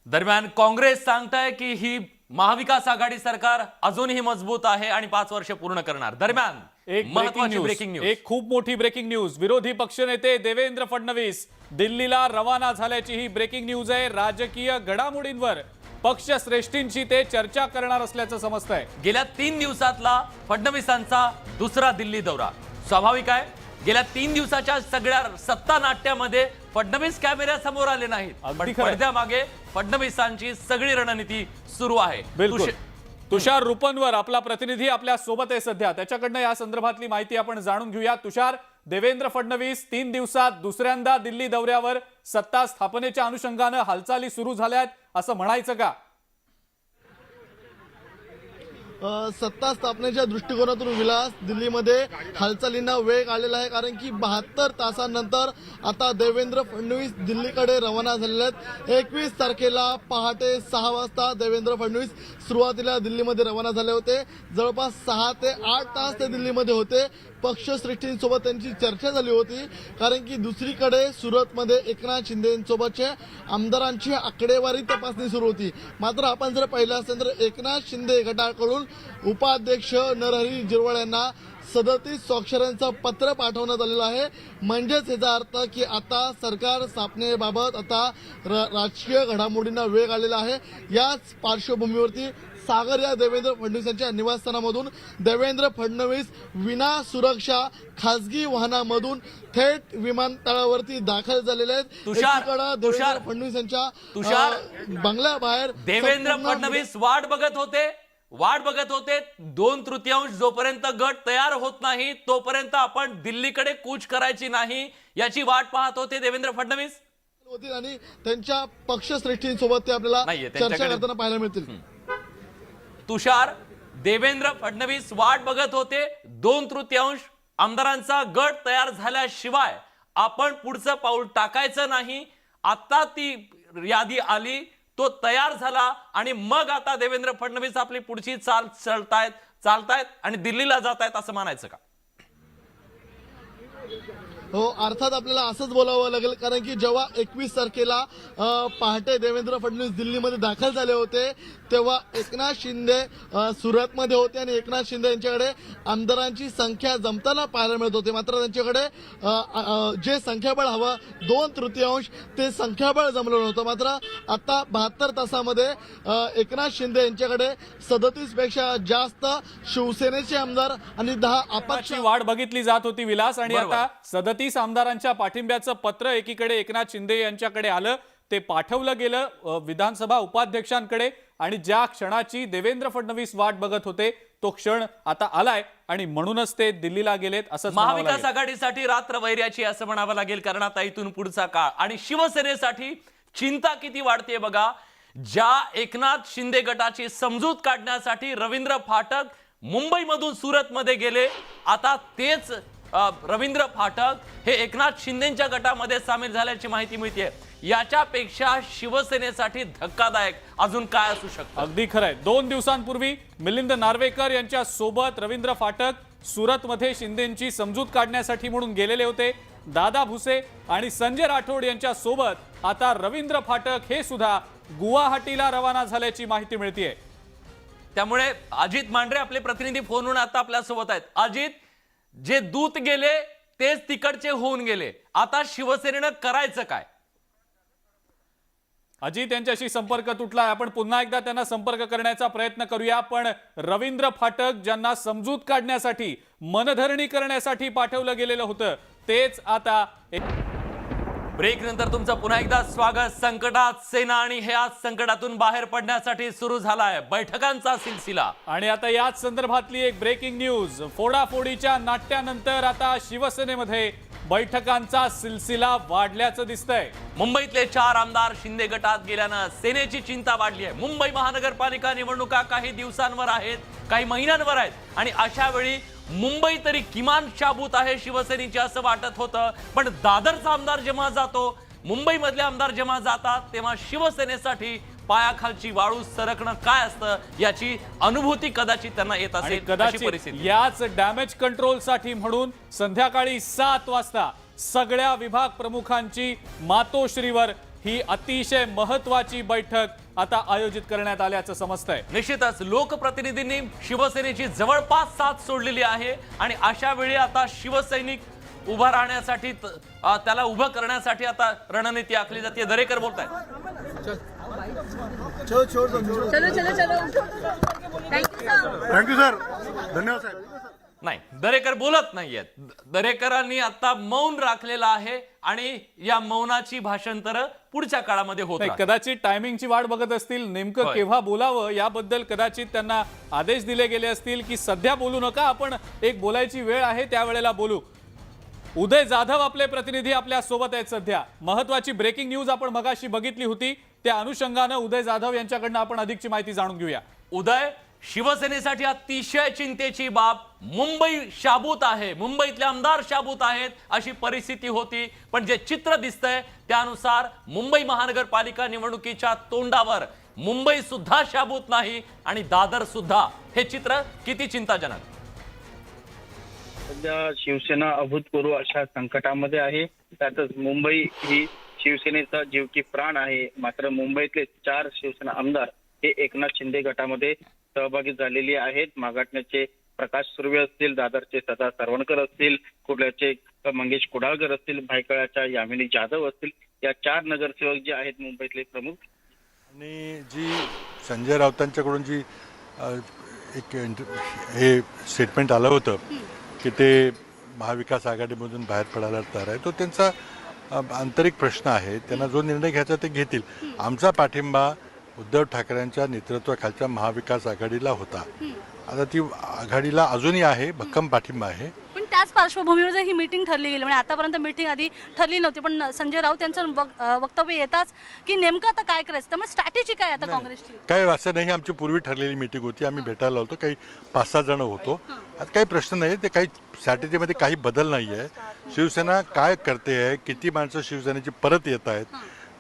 दरम्यान काँग्रेस सांगताय की ही महाविकास आघाडी सरकार अजूनही मजबूत आहे आणि 5 वर्ष पूर्ण करणार. दरम्यान एक ब्रेकिंग न्यूज, एक खूप मोठी ब्रेकिंग न्यूज. विरोधी पक्षनेते देवेंद्र फडणवीस दिल्लीला रवाना झाल्याची ही ब्रेकिंग न्यूज आहे. राजकीय घडामोडींवर पक्ष श्रेष्ठींशी ते चर्चा करणार असल्याचं समजतंय. गेल्या 3 दिवसातला फडणवीसांचा दुसरा दिल्ली दौरा स्वाभाविक आहे. गेल्या 3 दिवसाच्या सगळ्या सत्ता नाट्यामध्ये फडणवीस कॅमेऱ्यासमोर आले नाहीत, अगदी पण खरंय. पडद्यामागे फडणवीसांची सगळी रणनीती सुरू आहे. बिलकुल. तुषार रुपनवर आपला प्रतिनिधी आपल्या सोबत आहे सध्या, त्याच्याकडनं या संदर्भातली माहिती आपण जाणून घेऊया. तुषार, देवेंद्र फडणवीस 3 दिवसात दुसऱ्यांदा दिल्ली दौऱ्यावर, सत्ता स्थापनेच्या अनुषंगानं हालचाली सुरू झाल्यात असं म्हणायचं का? सत्ता स्थापनेच्या दृष्टिकोनातून विलास, दिल्लीमध्ये हालचालींना वेग आलेला आहे, कारण की 72 तासांनंतर आता देवेंद्र फडणवीस दिल्लीकडे रवाना झालेले आहेत. 21 तारखेला पहाटे 6 वाजता देवेंद्र फडणवीस सुरुवातीला दिल्लीमध्ये रवाना झाले होते. जवळपास 6 ते 8 तास ते दिल्लीमध्ये होते. पक्षश्रेष्ठींसोबत त्यांची चर्चा झाली होती, कारण की दुसरीकडे सुरतमध्ये एकनाथ शिंदेसोबतच्या आमदारांची आकडेवारी तपासणी सुरू होती. मात्र आपण जर पाहिलं असेल तर एकनाथ शिंदे गटाकडून उपाध्यक्ष नरहरी झिरवळ यांना 37 स्वाक्षऱ्यांचं पत्र पाठवण्यात आलेलं आहे. म्हणजेच याचा अर्थ की आता सरकार स्थापनेबाबत आता राजकीय घडामोडींना वेग आलेला आहे. याच पार्श्वभूमीवरती सागर या देवेंद्र फडणवीस यांच्या निवासस्थानामधून देवेंद्र फडणवीस विना सुरक्षा खासगी वाहनामधून थेट विमानतळावरती दाखल झालेले आहेत. एकीकडे देवेंद्र फडणवीस यांच्या बंगल्याबाहेर देवेंद्र फडणवीस वाट बघत होते. 2/3 जोपर्यंत गट तयार होत नाही तोपर्यंत आपण दिल्लीकडे कूच करायची नाही याची वाट पाहत होते देवेंद्र फडणवीस होतील, आणि त्यांच्या पक्षश्रेष्ठींसोबत ते आपल्याला चर्चा करताना पाहायला मिळतील. तुषार, देवेंद्र फडणवीस वाट बघत होते. 2/3 आमदारांचा गट तयार झाल्याशिवाय आपण पुढचं पाऊल टाकायचं नाही. आता ती यादी आली, तो तयार झाला, आणि मग आता देवेंद्र फडणवीस आपली पुढची चालतायत आणि दिल्लीला जात आहेत असं म्हणायचं का? हो, अर्थात आपल्याला असंच बोलावं लागेल, कारण की जेव्हा 21 तारखेला पहाटे देवेंद्र फडणवीस दिल्लीमध्ये दाखल झाले होते तेव्हा एकनाथ शिंदे सुरतमध्ये होते, आणि एकनाथ शिंदे यांच्याकडे आमदारांची संख्या जमताना पाहायला मिळत होते. मात्र त्यांच्याकडे जे संख्याबळ हवं 2/3 ते संख्याबळ जमलं नव्हतं. मात्र आता 72 तासामध्ये एकनाथ शिंदे यांच्याकडे 37 पेक्षा जास्त शिवसेनेचे आमदार आणि 10 अपक्ष वाट बघितली जात होती विलास, आणि बरोबर. आता 37 आमदारांच्या पाठिंब्याचं पत्र एकीकडे एकनाथ शिंदे यांच्याकडे आलं, ते पाठवलं गेलं विधानसभा उपाध्यक्षांकडे, आणि ज्या क्षणाची देवेंद्र फडणवीस वाट बघत होते तो क्षण आता आलाय, आणि म्हणूनच ते दिल्लीला गेलेत असं महाविकास आघाडीसाठी रात्र वैर्याची असं म्हणावं लागेल, कारण आता इथून पुढचा काळ आणि शिवसेनेसाठी चिंता किती वाढते बघा. ज्या एकनाथ शिंदे गटाची समजूत काढण्यासाठी रवींद्र फाटक मुंबईमधून सुरतमध्ये गेले, आता तेच रवींद्र फाटक हे एकनाथ शिंदेच्या गटामध्ये सामील झाल्याची माहिती मिळते. याच्यापेक्षा शिवसेनेसाठी धक्कादायक अजून काय असू शकतं? अगदी खरंय. 2 दिवसांपूर्वी मिलिंद नार्वेकर यांच्या सोबत रवींद्र फाटक सुरतमध्ये शिंदेची समजूत काढण्यासाठी म्हणून गेलेले होते. दादा भुसे आणि संजय राठोड यांच्या सोबत आता रवींद्र फाटक हे सुद्धा गुवाहाटीला रवाना झाल्याची माहिती मिळतेय. त्यामुळे अजित मांढरे आपले प्रतिनिधी फोनवरून आता आपल्या सोबत आहेत. अजित, जे दूत गेले तेच तिकडचे होऊन गेले, आता शिवसेनेनं करायचं काय? अजित यांच्याशी संपर्क तुटलाय, आपण पुन्हा एकदा त्यांना संपर्क करण्याचा प्रयत्न करूया. पण रवींद्र फाटक ज्यांना समजूत काढण्यासाठी मनधरणी करण्यासाठी पाठवलं गेलेलं होतं तेच आता ब्रेक नंतर तुमचं पुन्हा एकदा स्वागत. संकटात सेना, आणि हे आज संकटातून बाहेर पडण्यासाठी सुरू झालाय बैठकांचा सिलसिला. आणि आता याच संदर्भातली एक ब्रेकिंग न्यूज. फोडाफोडीच्या नाट्यानंतर आता शिवसेनेमध्ये बैठकांचा सिलसिला वाढल्याचं दिसतंय. मुंबईतले 4 आमदार शिंदे गटात गेल्यानं सेनेची चिंता वाढली आहे. मुंबई महानगरपालिका निवडणुका काही दिवसांवर आहेत, काही महिन्यांवर आहेत, आणि अशा वेळी मुंबई तरी किमान शाबूत आहे शिवसेनेची असं वाटत होतं. पण दादरचा आमदार जेव्हा जातो, मुंबईमधले आमदार जेव्हा जातात, तेव्हा शिवसेनेसाठी पायाखालची वाळू सरकणं काय असतं याची अनुभूती कदाचित त्यांना येत आणि असेल. कदाचित याच डॅमेज कंट्रोलसाठी म्हणून संध्याकाळी 7 वाजता सगळ्या विभाग प्रमुखांची मातोश्रीवर ही अतिशय महत्वाची बैठक आता आयोजित करण्यात आल्याचं समजतंय. निश्चितच लोकप्रतिनिधींनी शिवसेनेची जवळपास साथ सोडलेली आहे, आणि अशा वेळी आता शिवसैनिक उभा राहण्यासाठी, त्याला उभं करण्यासाठी आता रणनीती आखली जाते. दरेकर बोलतायत. चलो चलो चलो थँक्यू सर. थँक्यू सर, धन्यवाद साहेब. नाही, दरेकर बोलत नाहीयेत. दरेकरांनी आता मौन राखलेलं आहे आणि या मौनाची भाषांतर पुढच्या काळामध्ये होत नाही, राहतील. कदाचित टायमिंगची वाट बघत असतील, नेमकं होय. केव्हा बोलावं याबद्दल कदाचित त्यांना आदेश दिले गेले असतील की सध्या बोलू नका, आपण एक बोलायची वेळ आहे त्यावेळेला बोलू. उदय जाधव आपले प्रतिनिधी आपल्या सोबत आहेत सध्या. महत्वाची ब्रेकिंग न्यूज आपण मगाशी बघितली होती, त्या अनुषंगानं उदय जाधव यांच्याकडनं आपण अधिकची माहिती जाणून घेऊया. उदय, शिवसेनेसाठी अतिशय चिंतेची बाब. मुंबई शाबूत आहे, मुंबईतले आमदार शाबूत आहेत अशी परिस्थिती होती, पण जे चित्र दिसतंय त्यानुसार मुंबई महानगरपालिका निवडणुकीच्या तोंडावर मुंबई सुद्धा शाबूत नाही आणि दादर सुद्धा. हे चित्र किती चिंताजनक. सध्या शिवसेना अभूतपूर्व अशा संकटामध्ये आहे. त्यातच मुंबई ही शिवसेनेचा जीव की प्राण आहे. मात्र मुंबईतले 4 शिवसेना आमदार हे एकनाथ शिंदे गटामध्ये सहभागी झालेली आहेत. मागाटण्याचे प्रकाश सुर्वे असतील, दादरचे सदा सरवणकर असतील, कुर्ल्याचे मंगेश कुडाळकर असतील, भायखळ्याच्या यामिनी जाधव असतील, या 4 नगरसेवक जे आहेत मुंबईतले प्रमुख. आणि जी संजय राऊतांच्याकडून जी एक हे स्टेटमेंट आलं होतं की ते महाविकास आघाडीमधून बाहेर पडायला तयार आहे, तो त्यांचा आंतरिक प्रश्न आहे. त्यांना जो निर्णय घ्यायचा ते घेतील. आमचा पाठिंबा उद्धव ठाकरेंच्या नेतृत्वाखालच्या महाविकास आघाडीला होता. आता ती आघाडीला अजूनही आहे, भक्कम पाठिंबा आहे. पण त्याच पार्श्वभूमीवर ही मीटिंग ठरली गेली, म्हणजे आतापर्यंत मीटिंग आधी ठरली नव्हती, पण संजय राऊत यांचं वक्तव्य येताच की नेमकं आता काय करायचं, त्यामुळे स्ट्रॅटेजी काय आता काँग्रेसची? काय असं नाही, आमची पूर्वी ठरलेली मीटिंग होती, आम्ही भेटायला होतो, काही 5-6 जण होतो. आता काही प्रश्न नाही, ते काही स्ट्रॅटेजीमध्ये काही बदल नाही आहे. शिवसेना काय करते आहे, किती माणसं शिवसेनेची परत येत आहेत,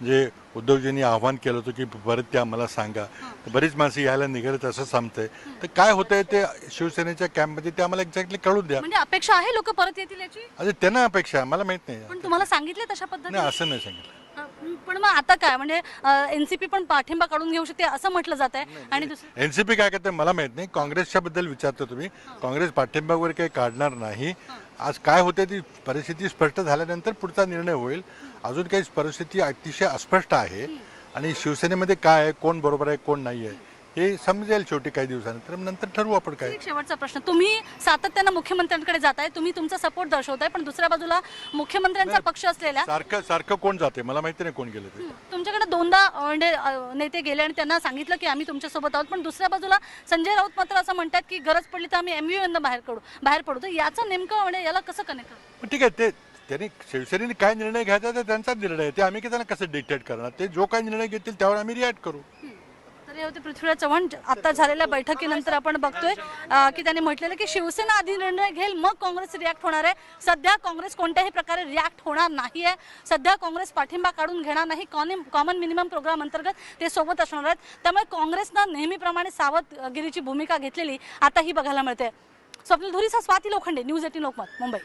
जे उद्धवजींनी आव्हान केलं होतं की परत ते आम्हाला सांगा, बरीच माणसं यायला निघालेत असं सांगतंय. तर काय होतंय ते शिवसेनेच्या कॅम्पमध्ये ते आम्हाला एक्झॅक्टली कळून द्या. म्हणजे अपेक्षा आहे लोक परत येतील याची? अरे त्यांना अपेक्षा आहे, मला माहित नाही. पण तुम्हाला सांगितलं तशा पद्धतीने? नाही, असं नाही सांगितलं. पण मग आता काय, म्हणजे एनसीपी पण पाठिंबा काढून घेऊ शकते असं म्हटलं जात आहे. आणि दुसरं एनसीपी काय करते मला माहित नाही. काँग्रेसच्या बद्दल विचारतो तुम्ही, काँग्रेस पाठिंबा वगैरे काही काढणार नाही. आज काय होते ती परिस्थिती स्पष्ट झाल्यानंतर पुढचा निर्णय होईल. अजून काही परिस्थिती अतिशय अस्पष्ट आहे आणि शिवसेनेमध्ये काय आहे, कोण बरोबर आहे कोण नाही आहे हे समजेल शेवटी काही दिवसानंतर, नंतर ठरवू आपण काय. एक शेवटचा प्रश्न, तुम्ही सातत्यानं मुख्यमंत्र्यांकडे जाताय, तुम्ही तुमचा सपोर्ट दर्शवताय, पण दुसऱ्या बाजूला मुख्यमंत्र्यांचा पक्ष असलेल्या सारखं कोण जाते मला माहिती नाही कोण गेले ते. तुमच्याकडे 2दा म्हणजे नेते गेले आणि त्यांना सांगितलं की आम्ही तुमच्या सोबत आहोत, पण दुसऱ्या बाजूला संजय राऊत मात्र असं म्हणतात की गरज पडली तर आम्ही MUN बाहेर पडू. तर याचं नेमकं म्हणजे याला कसं कनेक्ट करू? ठीक आहे, ते त्यांनी शिवसेनेने काय निर्णय घ्यायचा ते त्यांचा निर्णय आहे, ते आम्ही की त्यांना कसं डिक्टेट करणार. ते जो काही निर्णय घेतील त्यावर आम्ही रिॲक्ट करू. तर हे होते पृथ्वीराज चव्हाण. आता झालेल्या बैठकीनंतर आपण बघतोय की त्यांनी म्हटलेलं की शिवसेना आधी निर्णय घेईल मग काँग्रेस रिॲक्ट होणार आहे. सध्या काँग्रेस कोणत्याही प्रकारे रिॲक्ट होणार नाहीये. सध्या काँग्रेस पाठिंबा काढून घेणार नाही. कॉमन मिनिमम प्रोग्राम अंतर्गत ते सोबत असणार आहेत. त्यामुळे काँग्रेसनं नेहमीप्रमाणे सावधगिरीची भूमिका घेतलेली आता ही बघायला मिळते. स्वप्नील धुरीसह स्वाती लोखंडे, न्यूज 18 लोकमत, मुंबई.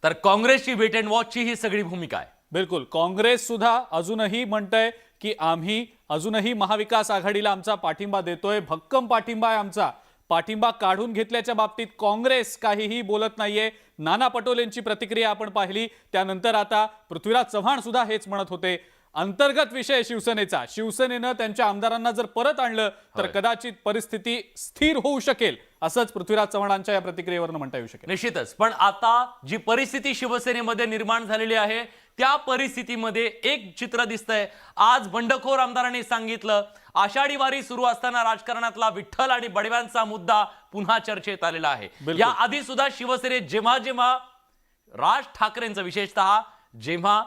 तर काँग्रेसची वेट अँड वॉचची ही सगळी भूमिका आहे. बिलकुल, काँग्रेस सुद्धा अजूनही म्हणतंय की आम्ही अजूनही महाविकास आघाडीला आमचा पाठिंबा देतोय, भक्कम पाठिंबा आहे आमचा. पाठिंबा काढून घेतल्याच्या बाबतीत काँग्रेस काहीही बोलत नाहीये. नाना पटोलेंची प्रतिक्रिया आपण पाहिली, त्यानंतर आता पृथ्वीराज चव्हाण सुद्धा हेच म्हणत होते. अंतर्गत विषय शिवसेनेचा, शिवसेनेनं त्यांच्या आमदारांना जर परत आणलं तर कदाचित परिस्थिती स्थिर होऊ शकेल, असंच पृथ्वीराज चव्हाणांच्या या प्रतिक्रियेवरून म्हणता येऊ शकेल. निश्चितच, पण आता जी परिस्थिती शिवसेनेमध्ये निर्माण झालेली आहे त्या परिस्थितीमध्ये एक चित्र दिसतंय. आज बंडखोर आमदारांनी सांगितलं, आषाढी वारी सुरू असताना राजकारणातला विठ्ठल आणि बडव्यांचा मुद्दा पुन्हा चर्चेत आलेला आहे. या आधी सुद्धा शिवसेनेत जेव्हा जेव्हा राज ठाकरेंचं विशेषतः जेव्हा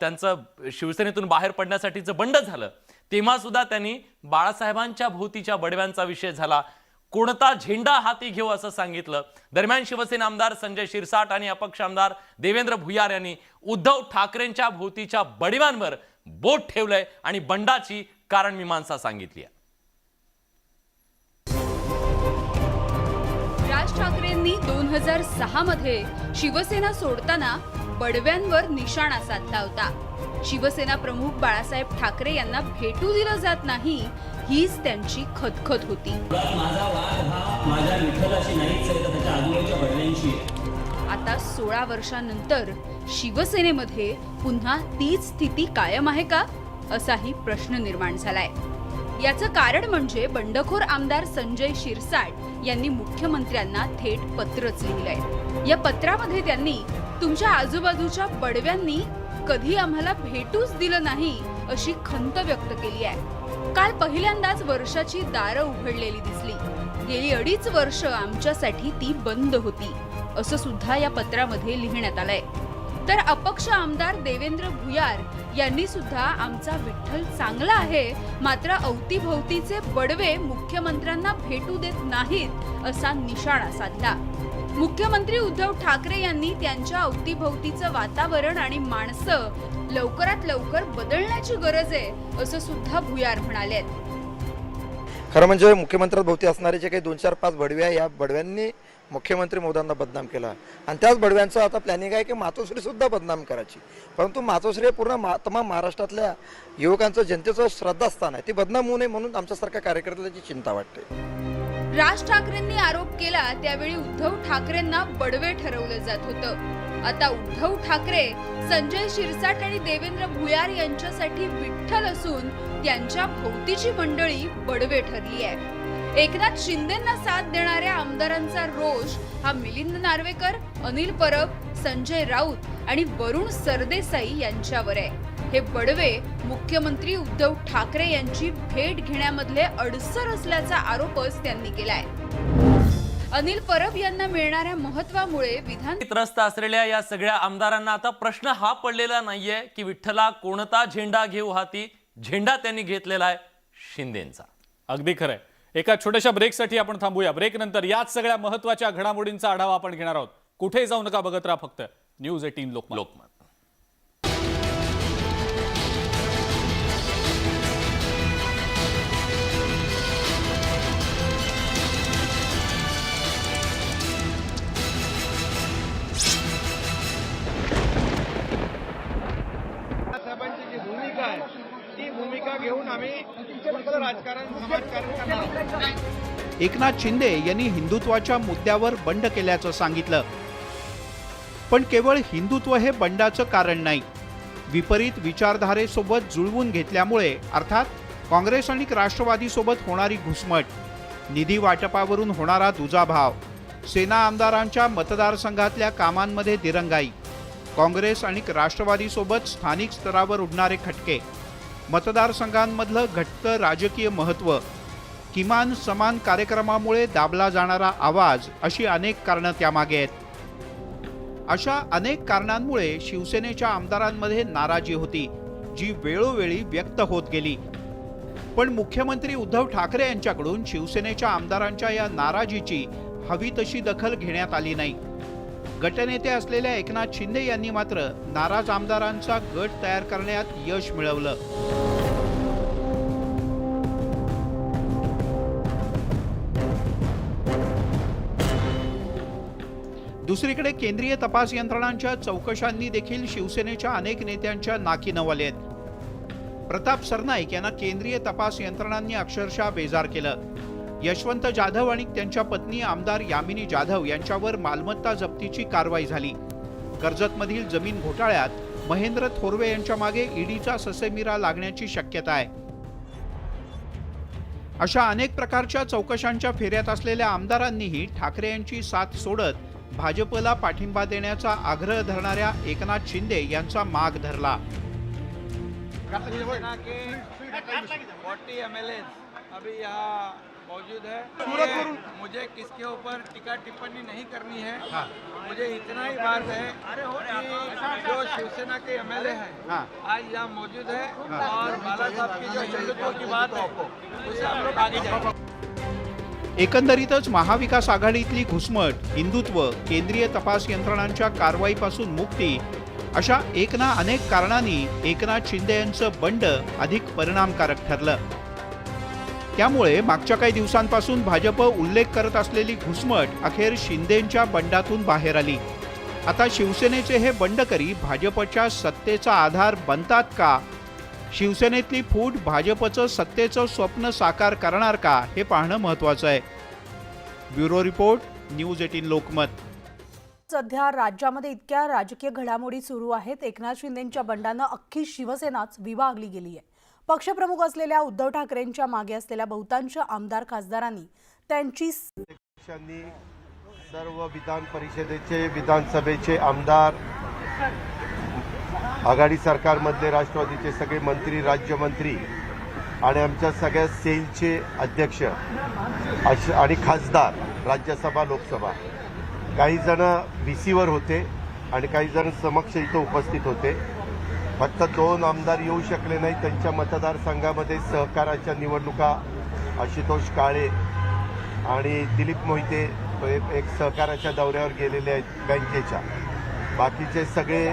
त्यांचं शिवसेनेतून बाहेर पडण्यासाठीचं बंड झालं तेव्हा सुद्धा त्यांनी बाळासाहेबांच्या भोवतीच्या बडव्यांचा विषय झाला. कोणता झेंडा हाती घेऊ असं सांगितलं. दरम्यान शिवसेना आमदार संजय शिरसाट आणि अपक्ष आमदार देवेंद्र भुयार यांनी उद्धव ठाकरेंच्या भोवतीच्या बडव्यांवर बोट ठेवलंय आणि बंडाची कारण मीमांसा सांगितली आहे. राज ठाकरेंनी 2006 मध्ये शिवसेना सोडताना बडव्यांवर निशाणा साधला होता. शिवसेना प्रमुख बाळासाहेब ठाकरे यांना भेटू दिलं जात नाही, हीच त्यांची खदखद होती. आता 16 वर्षांनंतर शिवसेनेमध्ये पुन्हा तीच स्थिती कायम आहे का, असाही प्रश्न निर्माण झालाय. याचं कारण म्हणजे बंडखोर आमदार संजय शिरसाट यांनी मुख्यमंत्र्यांना थेट पत्रच लिहिलंय। या पत्रामध्ये त्यांनी तुमच्या आजूबाजूच्या बडव्यांनी कधी आम्हाला भेटूच दिलं नाही अशी खंत व्यक्त केली आहे। काल पहिल्यांदाच वर्षाची दारं उघडलेली दिसली। गेली 2.5 वर्ष आमच्यासाठी ती बंद होती असं सुद्धा या पत्रामध्ये लिहिण्यात आलंय। तर अपक्ष आमदार देवेंद्र भुयार यांनी सुद्धा आमचा विठ्ठल चांगला आहे, मात्र अवतीभोवतीचे बडवे मुख्यमंत्र्यांना भेटू देत नाहीत असा निशाणा साधला। मुख्यमंत्री उद्धव ठाकरे यांनी त्यांच्या अवतीभोवतीचं वातावरण आणि माणसं लवकरात लवकर बदलण्याची गरज आहे असं सुद्धा भुयार म्हणाले। खरं म्हणजे मुख्यमंत्र्यांभोवती असणारे जे काही 2-4-5 बडवे आहे, या बडव्यांनी मुख्यमंत्री मोदींना बदनाम केला आणि त्याच बडव्यांचं आता प्लॅनिंग आहे की मातोश्री सुद्धा बदनाम करायची। परंतु मातोश्री पूर्ण तमाम महाराष्ट्रातल्या युवकांचं जनतेचं श्रद्धास्थान आहे, ती बदनाम होऊ नये म्हणून आमच्यासारख्या कार्यकर्त्याची चिंता वाटते। राज ठाकरेंनी आरोप केला त्यावेळी उद्धव ठाकरेंना बडवे ठरवलं जात होतं। आता उद्धव ठाकरे संजय शिरसाट आणि देवेंद्र भुयार यांच्यासाठी विठ्ठल असून त्यांच्या भोवतीची मंडळी बडवे ठरली आहे। एकनाथ शिंदेंना साथ देणाऱ्या आमदारांचा रोष हा मिलिंद नार्वेकर, अनिल परब, संजय राऊत आणि वरुण सरदेसाई यांच्यावर आहे। हे बडवे मुख्यमंत्री उद्धव ठाकरे यांची भेट घेण्यामधले अडसर असल्याचा आरोपच त्यांनी केलाय। अनिल परब यांना मिळणाऱ्या महत्वामुळे विधान त्रस्त असलेल्या या सगळ्या आमदारांना आता प्रश्न हा पडलेला नाहीये की विठ्ठला कोणता झेंडा घेऊ हाती, झेंडा त्यांनी घेतलेला आहे शिंदेंचा। अगदी खरंय। एका छोट्याशा ब्रेकसाठी आपण थांबूया। ब्रेक नंतर याच सगळ्या महत्त्वाच्या घडामोडींचा आढावा आपण घेणार आहोत। कुठे जाऊ नका, बघत राहा फक्त न्यूज 18 लोकमत। साहेबांची जी भूमिका आहे ती भूमिका घेऊन आम्ही राजकारण समाजकारण करणार। एकनाथ शिंदे यांनी हिंदुत्वाच्या मुद्द्यावर बंड केल्याचं सांगितलं, पण केवळ हिंदुत्व हे बंडाचं कारण नाही। विपरीत विचारधारेसोबत जुळवून घेतल्यामुळे अर्थात काँग्रेस आणि राष्ट्रवादीसोबत होणारी घुसमट, निधी वाटपावरून होणारा दुजाभाव, सेना आमदारांच्या मतदारसंघातल्या कामांमध्ये दिरंगाई, काँग्रेस आणि राष्ट्रवादीसोबत स्थानिक स्तरावर उडणारे खटके, मतदारसंघांमधलं घटतं राजकीय महत्त्व, किमान समान कार्यक्रमामुळे दाबला जाणारा आवाज अशी अनेक कारणं त्यामागे आहेत। अशा अनेक कारणांमुळे शिवसेनेच्या आमदारांमध्ये नाराजी होती, जी वेळोवेळी व्यक्त होत गेली। पण मुख्यमंत्री उद्धव ठाकरे यांच्याकडून शिवसेनेच्या आमदारांच्या या नाराजीची हवी तशी दखल घेण्यात आली नाही। गटनेते असलेल्या एकनाथ शिंदे यांनी मात्र नाराज आमदारांचा गट तयार करण्यात यश मिळवलं। दुसरीकडे केंद्रीय तपास यंत्रणांच्या चौकशांनी देखील शिवसेनेच्या अनेक नेत्यांच्या नाकी नवलेत। प्रताप सरनाईक यांना केंद्रीय तपास यंत्रणांनी अक्षरशः बेजार केलं। यशवंत जाधव आणि त्यांच्या पत्नी आमदार यामिनी जाधव यांच्यावर मालमत्ता जप्तीची कारवाई झाली। कर्जतमधील जमीन घोटाळ्यात महेंद्र थोरवे यांच्या मागे ईडीचा ससेमिरा लागण्याची शक्यता आहे। अशा अनेक प्रकारच्या चौकशांच्या फेऱ्यात असलेल्या आमदारांनीही ठाकरे यांची साथ सोडत भाजपला पाठिंबा देण्याचा आग्रह धरणाऱ्या एकनाथ शिंदे यांचा माग धरला। अभी यहाँ मौजूद है। मुझे किसके ऊपर टीका टिप्पणी नहीं करनी है। मुझे इतना ही बात है कि जो शिवसेना के एमएलए हैं आज यहाँ मौजूद है और बाला साहब की जो हिंदुत्व की बात है उसे हम लोग आगे जाएंगे। एकंदरीतच महाविकास आघाडीतली घुसमट, हिंदुत्व, केंद्रीय तपास यंत्रणांच्या कारवाईपासून मुक्ती अशा एक ना अनेक कारणांनी एकनाथ शिंदे यांचं बंड अधिक परिणामकारक ठरलं। त्यामुळे मागच्या काही दिवसांपासून भाजप उल्लेख करत असलेली घुसमट अखेर शिंदेंच्या बंडातून बाहेर आली। आता शिवसेनेचे हे बंडकरी भाजपच्या सत्तेचा आधार बनतात का? शिवसेनेतली फूट भाजपचं सत्तेचं स्वप्न साकार करणार का, हे पाहणं महत्त्वाचं आहे। Bureau report, news 18 Lokmat. सध्या राज्यामध्ये इतक्या राजकीय घडामोडी सुरू आहेत, एकनाथ शिंदेंच्या बंडानं अख्खी शिवसेनाच विभागली गेली आहे। पक्षप्रमुख असलेल्या उद्धव ठाकरेंच्या मागे असलेल्या बहुतांश आमदार खासदारांनी त्यांची पक्षांनी सर्व विधान परिषदेचे विधानसभेचे आमदार आघाडी सरकारमधले राष्ट्रवादीचे सगळे मंत्री राज्यमंत्री आणि आमच्या सगळ्या सेलचे अध्यक्ष आणि खासदार राज्यसभा लोकसभा काही जण VCवर होते आणि काही जण समक्ष इथं उपस्थित होते. फक्त 2 आमदार येऊ शकले नाही. त्यांच्या मतदारसंघामध्ये सहकाराच्या निवडणुका आशुतोष काळे आणि दिलीप मोहिते एक सहकाराच्या दौऱ्यावर गेलेले आहेत बँकेच्या. बाकीचे सगळे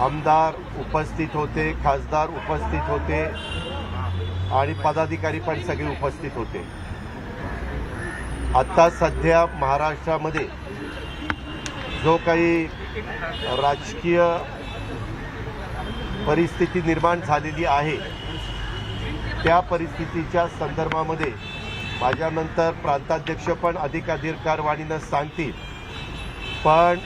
आमदार उपस्थित होते, खासदार उपस्थित होते आणि पदाधिकारी पण सगळे उपस्थित होते. आता सध्या महाराष्ट्रामध्ये जो काही राजकीय परिस्थिती निर्माण झालेली आहे त्या परिस्थितीच्या संदर्भामध्ये माझ्यानंतर प्रांताध्यक्ष पण अधिकारवाणीनं सांगतील. पण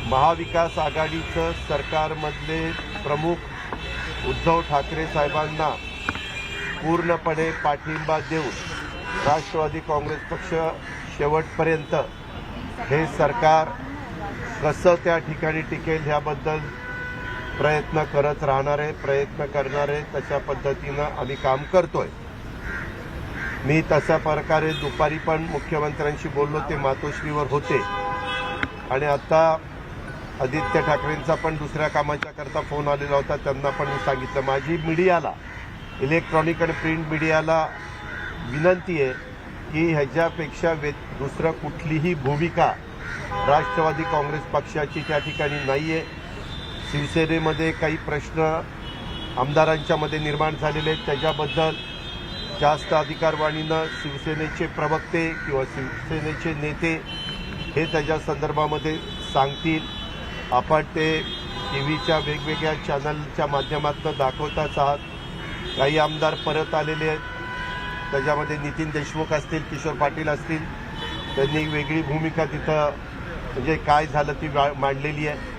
महाविकास आघाडीचं सरकारमधले प्रमुख उद्धव ठाकरे साहेबांना पूर्णपणे पाठिंबा देऊन राष्ट्रवादी काँग्रेस पक्ष शेवटपर्यंत हे सरकार कसं त्या ठिकाणी टिकेल ह्याबद्दल प्रयत्न करत राहणार आहे, प्रयत्न करणार आहे. तशा पद्धतीनं आम्ही काम करतोय. मी तशा प्रकारे दुपारी पण मुख्यमंत्र्यांशी बोललो, ते मातोश्रीवर होते आणि आता आदित्य ठाकरेंचा पण दुसऱ्या कामाच्या करता फोन आलेला होता. त्यांना पण मी सांगितलं, माझी मीडियाला, इलेक्ट्रॉनिक आणि प्रिंट मीडियाला विनंती आहे की ह्याच्यापेक्षा दुसरं कुठलीही भूमिका राष्ट्रवादी काँग्रेस पक्षाची त्या ठिकाणी नाही आहे. शिवसेनेमध्ये काही प्रश्न आमदारांच्या मध्ये निर्माण झालेले आहेत, त्याच्याबद्दल जास्त अधिकारवाणीनं शिवसेनेचे प्रवक्ते किंवा शिवसेनेचे नेते हे त्याच्या संदर्भामध्ये सांगतील. आपण ते टीव्हीच्या वेगवेगळ्या चॅनलच्या माध्यमातून दाखवताच आहात. काही आमदार परत आलेले आहेत, त्याच्यामध्ये नितीन देशमुख असतील, किशोर पाटील असतील. त्यांनी वेगळी भूमिका तिथं म्हणजे काय झालं ती मांडलेली आहे.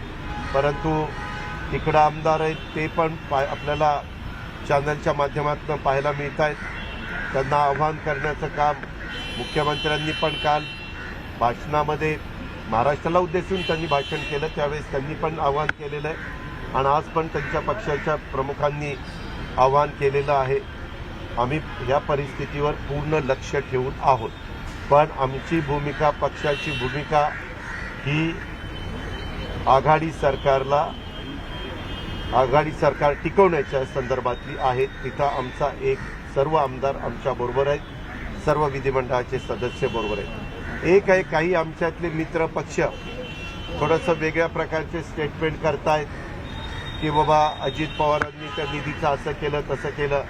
परंतु तिकडं आमदार आहेत ते पण आपल्याला चॅनलच्या माध्यमातून पाहायला मिळत आहेत. त्यांना आव्हान करण्याचं काम मुख्यमंत्र्यांनी पण काल भाषणामध्ये महाराष्ट्राला उद्देशून त्यांनी भाषण केलं, त्यावेळेस त्यांनी पण आव्हान केलेलं आहे आणि आज पण त्यांच्या पक्षाच्या प्रमुखांनी आव्हान केलेलं आहे. आम्ही या परिस्थितीवर पूर्ण लक्ष ठेवून आहोत. पण आमची भूमिका, पक्षाची भूमिका ही आघाडी सरकार टिकवण्याच्या संदर्भातली आहे. तिथं आमचा सर्व आमदार आमच्या बरोबर आहेत, सर्व विधिमंडळाचे सदस्य बरोबर आहेत. एक आहे, काही आमच्यातले मित्र पक्ष थोडंसं वेगळ्या प्रकारचे स्टेटमेंट करतायत की बाबा अजित पवारांनी त्या निधीचं असं केलं तसं केलं.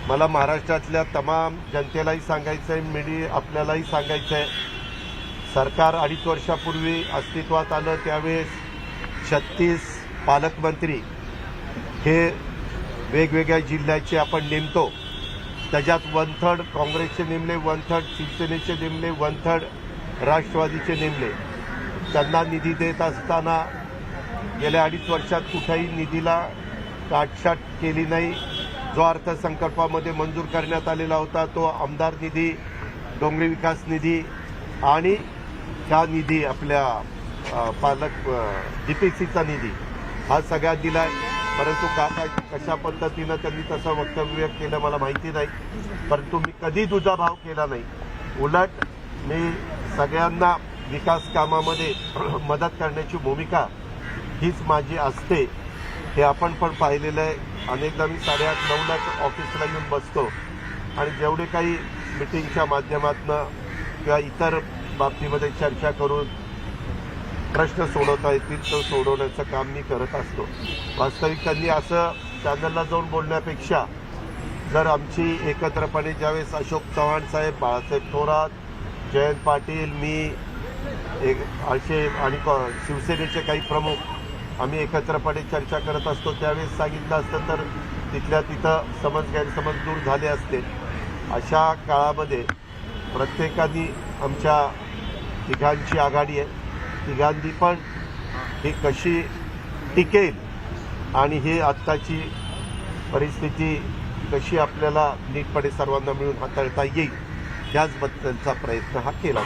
मला महाराष्ट्रातल्या तमाम जनतेलाही सांगायचं आहे, आपल्यालाही सांगायचं आहे, सरकार 2.5 वर्षापूर्वी अस्तित्वात आलं त्यावेळेस 36 पालकमंत्री हे वेगवेगळ्या जिल्ह्याचे आपण नेमतो. त्याच्यात 1/3 काँग्रेसचे नेमले, 1/3 शिवसेनेचे नेमले, 1/3 राष्ट्रवादीचे नेमले. त्यांना निधी देत असताना गेल्या 2.5 वर्षात कुठेही निधीला काटछाट केली नाही. जो अर्थसंकल्पामध्ये मंजूर करण्यात आलेला होता तो आमदार निधी, डोंगरी विकास निधी आणि हा निधी आपल्या DPCचा निधी हा सगळ्यात दिलाय. परंतु कशा पद्धतीनं त्यांनी तसं वक्तव्य केलं मला माहिती नाही. परंतु मी कधी दुजाभाव केला नाही. उलट मी सगळ्यांना विकास कामामध्ये मदत करण्याची भूमिका हीच माझी असते. हे आपण पण पाहिलेलं आहे. अनेकदा मी 8:30-9लाच ऑफिसला येऊन बसतो आणि जेवढे काही मिटिंगच्या माध्यमातून किंवा इतर बाबतीमध्ये चर्चा करून प्रश्न सोडवता येतील तो सोडवण्याचं काम मी करत असतो. वास्तविक त्यांनी असं चॅनलला जाऊन बोलण्यापेक्षा जर आमची एकत्रपणे ज्यावेळेस अशोक चव्हाण साहेब, बाळासाहेब थोरात, जयंत पाटील, मी असे आणि शिवसेनेचे काही प्रमुख आम्ही एकत्रपणे चर्चा करत असतो त्यावेळेस सांगितलं असतं तर तिथल्या तिथं गैरसमज दूर झाले असते. अशा काळामध्ये प्रत्येकाने आमच्या तिघांची आघाडी आहे, तिघांनी पण ही कशी टिकेल आणि ही आत्ताची परिस्थिती कशी आपल्याला नीटपणे सर्वांना मिळून हाताळता येईल त्याचबद्दलचा प्रयत्न हा केला.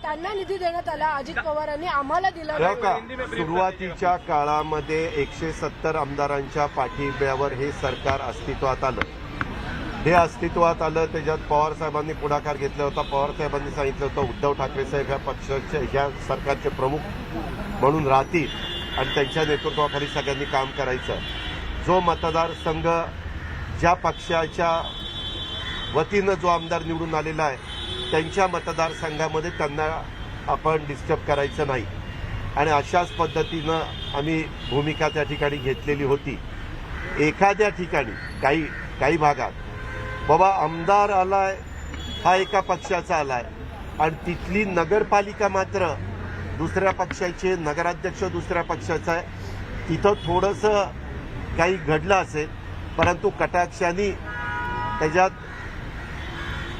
त्यांना निधी देण्यात आला. अजित पवारांनी आम्हाला दिला. सुरुवातीच्या काळामध्ये 170 आमदारांच्या पाठिंब्यावर हे सरकार अस्तित्वात आलं. हे अस्तित्वात आलं, त्याच्यात पवार साहेबांनी पुढाकार घेतला होता. पवार साहेबांनी सांगितलं होतं उद्धव ठाकरे साहेब ह्या पक्षाचे ह्या सरकारचे प्रमुख म्हणून राहतील आणि त्यांच्या नेतृत्वाखाली सगळ्यांनी काम करायचं. जो मतदारसंघ ज्या पक्षाच्या वतीनं जो आमदार निवडून आलेला आहे त्यांच्या मतदारसंघामध्ये त्यांना आपण डिस्टर्ब करायचं नाही आणि अशाच पद्धतीनं आम्ही भूमिका त्या ठिकाणी घेतलेली होती. एखाद्या ठिकाणी काही भागात बाबा आमदार आलाय हा एका पक्षाचा आलाय आणि तिथली नगरपालिका मात्र दुसऱ्या पक्षाचे, नगराध्यक्ष दुसऱ्या पक्षाचा आहे, तिथं थोडंसं काही घडलं असेल, परंतु कटाक्षाने त्याच्यात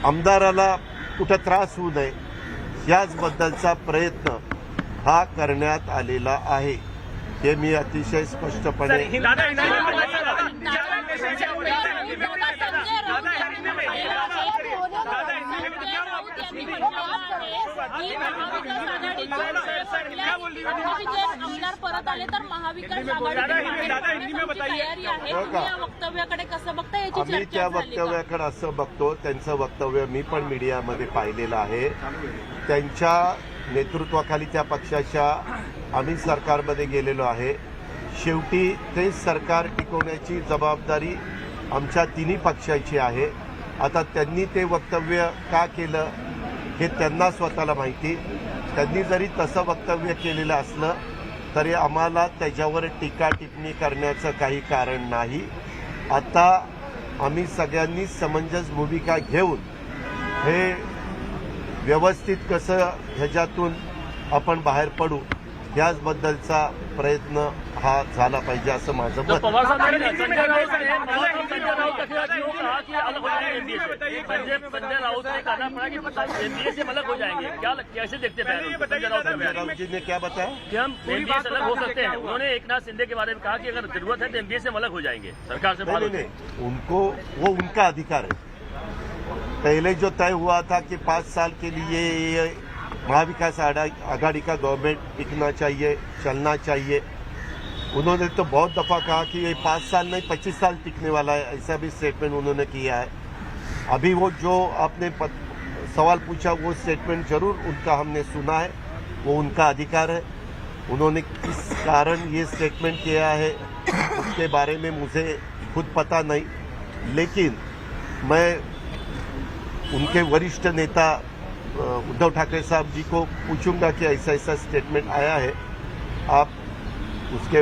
आमदाराला कुठं त्रास होऊ नये याचबद्दलचा प्रयत्न हा करण्यात आलेला आहे. हे मी अतिशय स्पष्टपणे आमदार परत आले तर महाविकास वक्तव्याकडे कसं बघता याची आम्ही त्या वक्तव्याकडे असं बघतो, त्यांचं वक्तव्य मी पण मीडियामध्ये पाहिलेलं आहे. त्यांच्या नेतृत्वाखाली त्या पक्षाच्या आम्ही सरकारमध्ये गेलेलो आहे. शेवटी ते सरकार टिकवण्याची जबाबदारी आमच्या तिन्ही पक्षाची आहे. आता त्यांनी ते वक्तव्य का केलं हे त्यांना स्वतःला माहिती. त्यांनी जरी तसं वक्तव्य केलेलं असलं तरी आम्हाला त्याच्यावर टीका टिप्पणी करण्याचं काही कारण नाही. आता आम्ही सगळ्यांनी समंजस भूमिका घेऊन हे व्यवस्थित कसं ह्याच्यातून आपण बाहेर पडू याचबद्दलचा प्रयत्न हा झाला पाहिजे असं माझं मत. राउत ने क्या बताया कि हम एनडीए से अलग हो सकते हैं. उन्होंने एक नाथ शिंदे के बारे में कहा कि अगर जरूरत है तो एनडीए से हम अलग हो जाएंगे, सरकार से नहीं, उनको वो उनका अधिकार है. पहले जो तय हुआ था कि 5 साल के लिए महाविकास आघाड़ी का गवर्नमेंट टिकना चाहिए, चलना चाहिए. उन्होंने तो बहुत दफा कहा कि ये 5 साल नहीं 25 साल टिकने वाला है, ऐसा भी स्टेटमेंट उन्होंने किया है. अभी वो जो आपने सवाल पूछा वो स्टेटमेंट जरूर उनका हमने सुना है, वो उनका अधिकार है. उन्होंने किस कारण ये स्टेटमेंट किया है उसके बारे में मुझे खुद पता नहीं, लेकिन मैं उनके वरिष्ठ नेता उद्धव ठाकरे साहब जी को पूछूंगा कि ऐसा ऐसा स्टेटमेंट आया है, आप उसके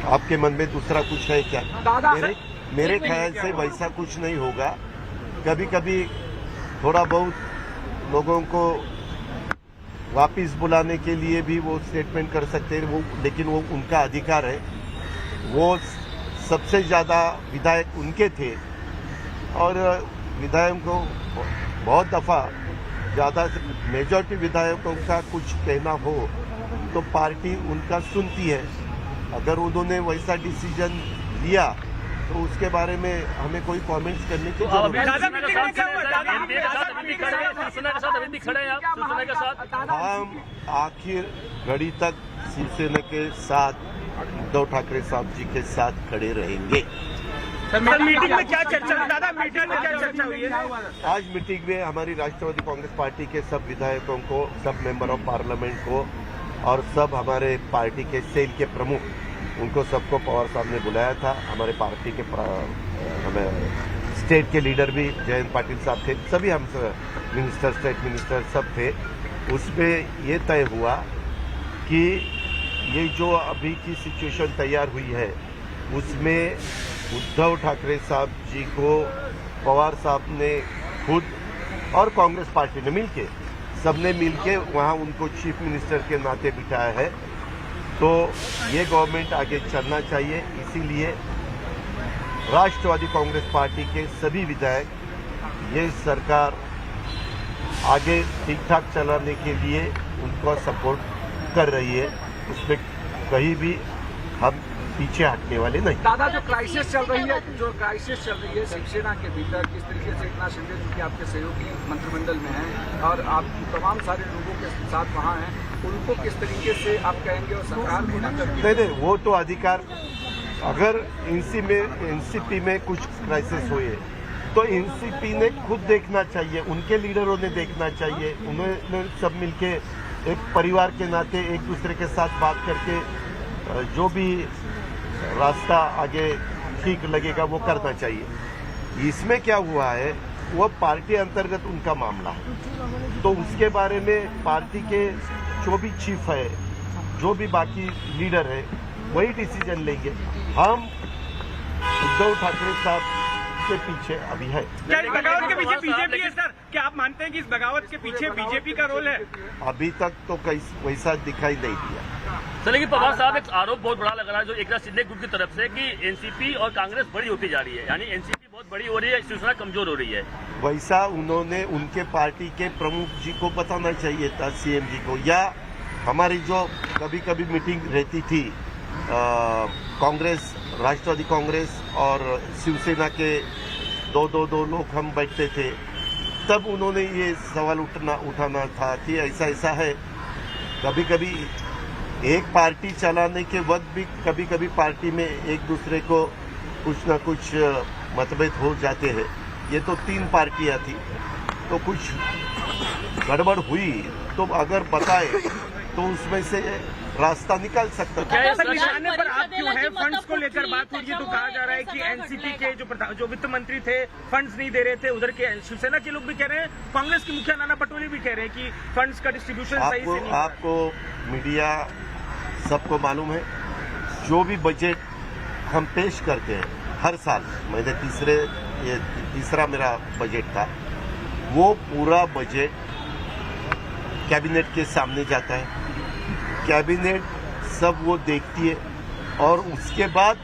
आपके मन में दूसरा कुछ है क्या? मेरे ख्याल से वैसा कुछ नहीं होगा. कभी कभी थोड़ा बहुत लोगों को वापस बुलाने के लिए भी वो स्टेटमेंट कर सकते हैं, वो लेकिन वो उनका अधिकार है. वो सबसे ज़्यादा विधायक उनके थे और विधायकों को बहुत दफ़ा ज़्यादा मेजॉरिटी विधायकों का कुछ कहना हो तो पार्टी उनका सुनती है. अगर उन्होंने वैसा डिसीजन लिया तो उसके बारे में हमें कोई कमेंट्स करने की जरूरत नहीं. हम आखिर घड़ी तक शिवसेना के साथ उद्धव ठाकरे साहब जी के साथ खड़े रहेंगे. मीटिंग में क्या चर्चा हुई दादा? मीटिंग में क्या चर्चा हुई है? आज मीटिंग में हमारी राष्ट्रवादी कांग्रेस पार्टी के सब विधायकों को, सब मेंबर ऑफ पार्लियामेंट को और सब हमारे पार्टी के सेल के प्रमुख, उनको सबको पवार साहब ने बुलाया था. हमारे पार्टी के हमें स्टेट के लीडर भी जयंत पाटिल साहब थे, सभी हम मिनिस्टर, स्टेट मिनिस्टर सब थे. उसमें ये तय हुआ कि ये जो अभी की सिचुएशन तैयार हुई है उसमें उद्धव ठाकरे साहब जी को पवार साहब ने खुद और कांग्रेस पार्टी ने मिलके, सबने मिलके वहाँ उनको चीफ मिनिस्टर के नाते बिठाया है. तो ये गवर्नमेंट आगे चलना चाहिए. इसीलिए राष्ट्रवादी कांग्रेस पार्टी के सभी विधायक ये सरकार आगे ठीक ठाक चलाने के लिए उनको सपोर्ट कर रही है, उसमें कहीं भी हम पीछे हटने वाले नहीं। दादा, जो क्राइसिस चल रही है शिवसेना के भीतर, किस तरीके से एकनाथ शिंदे जी के आपके सहयोगी मंत्रिमंडल में हैं और आप तमाम सारे लोगों के साथ वहाँ हैं, उनको किस तरीके से आप कहेंगे और सरकार को नहीं, वो तो अधिकार, अगर एनसीपी में कुछ क्राइसिस हुए तो एनसीपी ने खुद देखना चाहिए, उनके लीडरों ने देखना चाहिए, उन्होंने सब मिलके एक परिवार के नाते एक दूसरे के साथ बात करके जो भी रास्ता आगे ठीक लगेगा वो करना चाहिए। इसमें क्या हुआ है, वो पार्टी अंतर्गत उनका मामला है, तो उसके बारे में पार्टी के जो भी चीफ है, जो भी बाकी लीडर है, वही डिसीजन लेंगे। हम उद्धव ठाकरे साहब के पीछे अभी है। क्या इस बगावत के पीछे बीजेपी है सर? क्या आप मानते हैं कि इस बगावत के पीछे बीजेपी का रोल है? अभी तक तो वैसा दिखाई नहीं दिया। सर, लेकिन पवार साहब, एक आरोप बहुत बड़ा लग रहा है जो एकनाथ शिंदे ग्रुप की तरफ से कि एनसीपी और कांग्रेस बड़ी होती जा रही है, यानी एनसीपी बहुत बड़ी हो रही है, शिवसेना कमजोर हो रही है। वैसा उन्होंने उनके पार्टी के प्रमुख जी को बताना चाहिए था, सीएम जी को, या हमारी जो कभी कभी मीटिंग रहती थी कांग्रेस, राष्ट्रवादी कांग्रेस और शिवसेना के दो लोग हम बैठते थे, तब उन्होंने ये सवाल उठाना था कि ऐसा ऐसा है। कभी कभी एक पार्टी चलाने के वक्त भी कभी कभी पार्टी में एक दूसरे को कुछ ना कुछ मतभेद हो जाते हैं। ये तो 3 पार्टियां थी, तो कुछ गड़बड़ हुई तो अगर बताए तो उसमें से रास्ता निकाल सकता था। निशाने पर आप क्यों हैं? फंड्स को लेकर बात हो रही है तो कहा जा रहा है कि एनसीपी के जो वित्त मंत्री थे फंड्स नहीं दे रहे थे, उधर के शिवसेना के लोग भी कह रहे हैं, कांग्रेस के मुखिया नाना पटोले भी कह रहे हैं कि फंड्स का डिस्ट्रीब्यूशन सही से नहीं। आपको मीडिया सबको मालूम है, जो भी बजट हम पेश करते हैं हर साल, मैंने तीसरा मेरा बजट था, वो पूरा बजट कैबिनेट के सामने जाता है, कैबिनेट सब वो देखती है और उसके बाद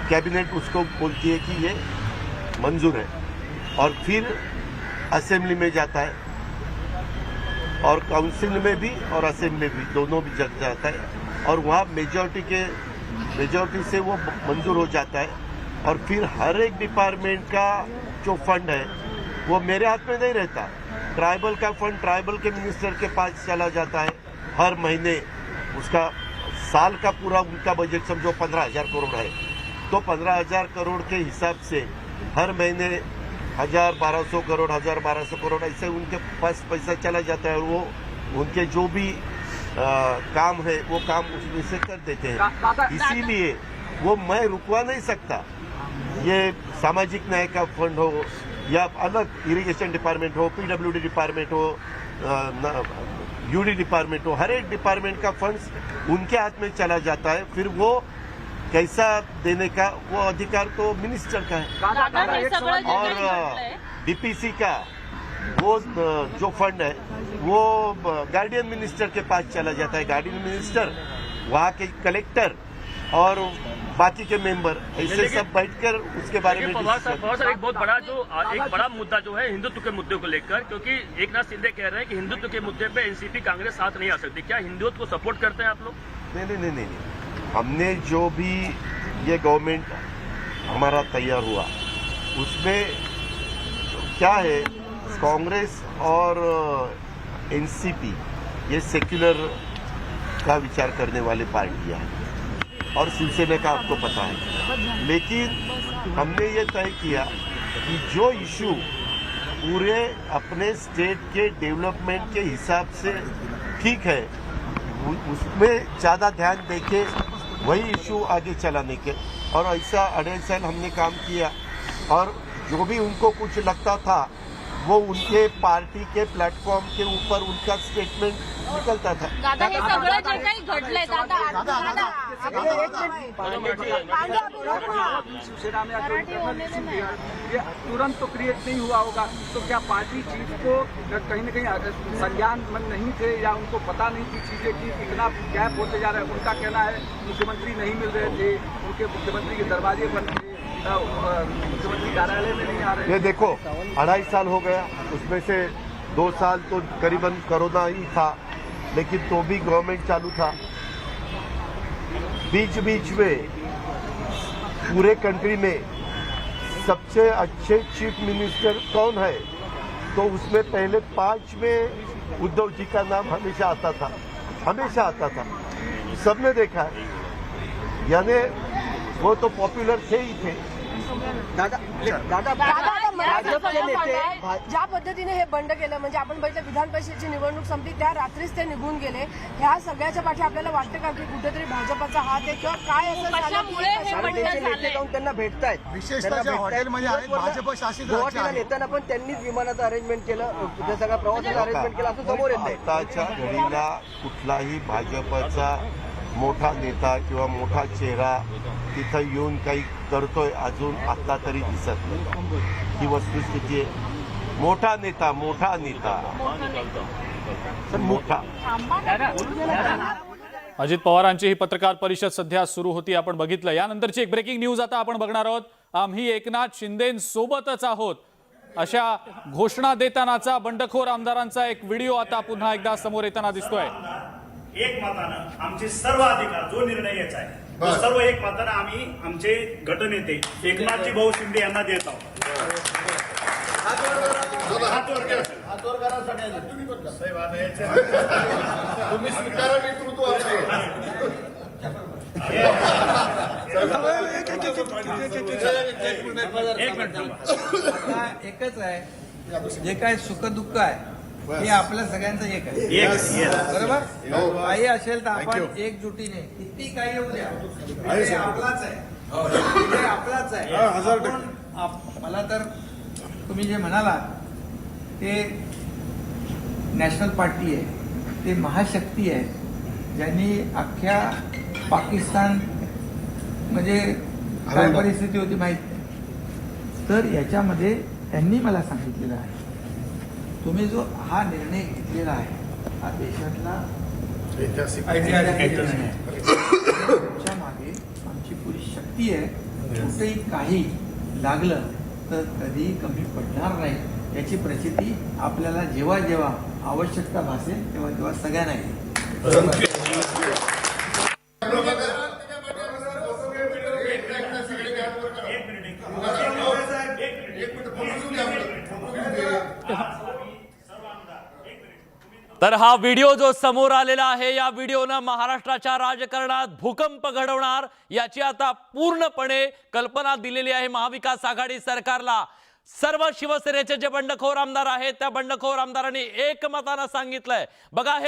कैबिनेट उसको बोलती है कि ये मंजूर है, और फिर असेंबली में जाता है और काउंसिल में भी और असेंबली भी दोनों भी जाता है, और वहाँ मेजॉरिटी से वो मंजूर हो जाता है। और फिर हर एक डिपार्टमेंट का जो फंड है वो मेरे हाथ में नहीं रहता, ट्राइबल का फंड ट्राइबल के मिनिस्टर के पास चला जाता है हर महीने। उसका साल का पूरा उनका बजट समझो 15,000 करोड़ है, तो 15,000 करोड़ के हिसाब से हर महीने 1,000-1,200 करोड़ 1,000-1,200 करोड़ ऐसे उनके पास पैसा चला जाता है, और वो उनके जो भी काम है वो काम उसमें से कर देते हैं। इसीलिए वो मैं रुकवा नहीं सकता। ये सामाजिक न्याय का फंड हो या अलग इरिगेशन डिपार्टमेंट हो, पीडब्ल्यूडी डिपार्टमेंट हो, यूडी डिपार्टमेंट हो, हर एक डिपार्टमेंट का फंड्स उनके हाथ में चला जाता है। फिर वो कैसा देने का वो अधिकार तो मिनिस्टर का है। और डीपीसी का वो जो फंड है वो गार्डियन मिनिस्टर के पास चला जाता है। गार्डियन मिनिस्टर, वहाँ के कलेक्टर और बाकी के मेंबर ऐसे सब बैठकर उसके बारे में पवार साहब, एक बहुत बड़ा एक बड़ा मुद्दा जो है हिंदुत्व के मुद्दे को लेकर, क्योंकि एकनाथ शिंदे कह रहे हैं कि हिंदुत्व के मुद्दे पे एनसीपी कांग्रेस साथ नहीं आ सकती। क्या हिंदुत्व को सपोर्ट करते हैं आप लोग? नहीं, हमने जो भी ये गवर्नमेंट हमारा तैयार हुआ उसमें क्या है, कांग्रेस और एनसीपी ये सेक्युलर का विचार करने वाली पार्टियां हैं, और शिवसेना का आपको पता है। लेकिन हमने ये तय किया कि जो इशू पूरे अपने स्टेट के डेवलपमेंट के हिसाब से ठीक है उसमें ज़्यादा ध्यान देके वही इशू आगे चलाने के, और ऐसा 2.5 साल हमने काम किया, और जो भी उनको कुछ लगता था वो उनके पार्टी के प्लेटफॉर्म के ऊपर उनका स्टेटमेंट निकलता था। दादा, हे सगळं जे काही घडलंय शिवसेना में ये तुरंत तो क्रिएट नहीं हुआ होगा, तो क्या पार्टी चीफ को कहीं न कहीं संज्ञान मन नहीं थे या उनको पता नहीं थी चीजें कि इतना गैप होते जा रहा है? उनका कहना है मुख्यमंत्री नहीं मिल रहे थे, उनके मुख्यमंत्री के दरवाजे बंद थे, मुख्यमंत्री कार्यालय में नहीं आ रहे। ये देखो 2.5 साल हो गया, उसमें से 2 साल तो करीबन कोरोना ही था, लेकिन तो भी गवर्नमेंट चालू था। बीच बीच में पूरे कंट्री में सबसे अच्छे चीफ मिनिस्टर कौन है, तो उसमें पहले 5 में उद्धव जी का नाम हमेशा आता था। सबने देखा है, यानी वो तो पॉप्युलर थे ही थे। भाजपचे नेते ज्या पद्धतीने हे बंड केलं, म्हणजे आपण बघितलं विधान परिषदेची निवडणूक संपली त्या रात्रीच ते निघून गेले। ह्या सगळ्याच्या पाठी आपल्याला वाटतं का की कुठेतरी भाजपचा हात आहे किंवा काय असं नेते जाऊन त्यांना भेटतायत, विशेषतः हॉटेलमध्ये आहेत भाजप शासित राज्य नेत्यांना पण त्यांनीच विमानाचं अरेंजमेंट केलं, सगळा प्रवासाचं अरेंजमेंट केलं असं समोर येतंय। आताच्या घडीला कुठलाही भाजपचा मोठा नेता किंवा मोठा चेहरा तिथं येऊन काही करतोय अजून आता तरी दिसत नाही। ही वस्तुस्थिती आहे। मोठा नेता अजित पवारांची ही पत्रकार परिषद सध्या सुरू होती, आपण बघितलं। यानंतरची एक ब्रेकिंग न्यूज आता आपण बघणार आहोत। आम्ही एकनाथ शिंदेंसोबतच आहोत अशा घोषणा देतानाचा बंडखोर आमदारांचा एक व्हिडिओ आता पुन्हा एकदा समोर येताना दिसतोय। एक मतानं आमचे सर्व अधिकार, जो निर्णय घ्यायचा आहे तो सर्व एक मतानं आम्ही आमचे गटनेते एकनाथजी भाऊ शिंदे यांना देत आहोत। तुम्ही स्वीकारा नेतृत्व एकच आहे, जे काय सुख दुःख आहे हे आपल्या सगळ्यांचं एक आहे, बरोबर। काही असेल तर आपण एकजुटीने किती काही येऊ द्या, आपलाच आहे। मला तर तुम्ही जे म्हणालात ते नॅशनल पार्टी आहे, ते महाशक्ती आहे, ज्यांनी अख्ख्या पाकिस्तान म्हणजे काय परिस्थिती होती माहित नाही। तर याच्यामध्ये त्यांनी मला सांगितलेलं आहे, तुम्ही जो हा निर्णय घेतलेला आहे हा देशातला ऐतिहासिक निर्णय आहे। तुमच्या मागे आमची पुरी शक्ती आहे, कुठेही काही लागलं तर कधी कमी पडणार नाही। याची प्रचिती आपल्याला जेव्हा जेव्हा आवश्यकता भासेल तेव्हा तेव्हा सगळ्यांना येईल। तर हा व्हिडिओ जो समोर आलेला आहे, या व्हिडिओनं महाराष्ट्राच्या राजकारणात भूकंप घडवणार याची आता पूर्णपणे कल्पना दिलेली आहे महाविकास आघाडी सरकारला। सर्व शिवसेनेचे जे बंडखोर आमदार आहेत त्या बंडखोर आमदारांनी एकमतानं सांगितलंय, बघा हे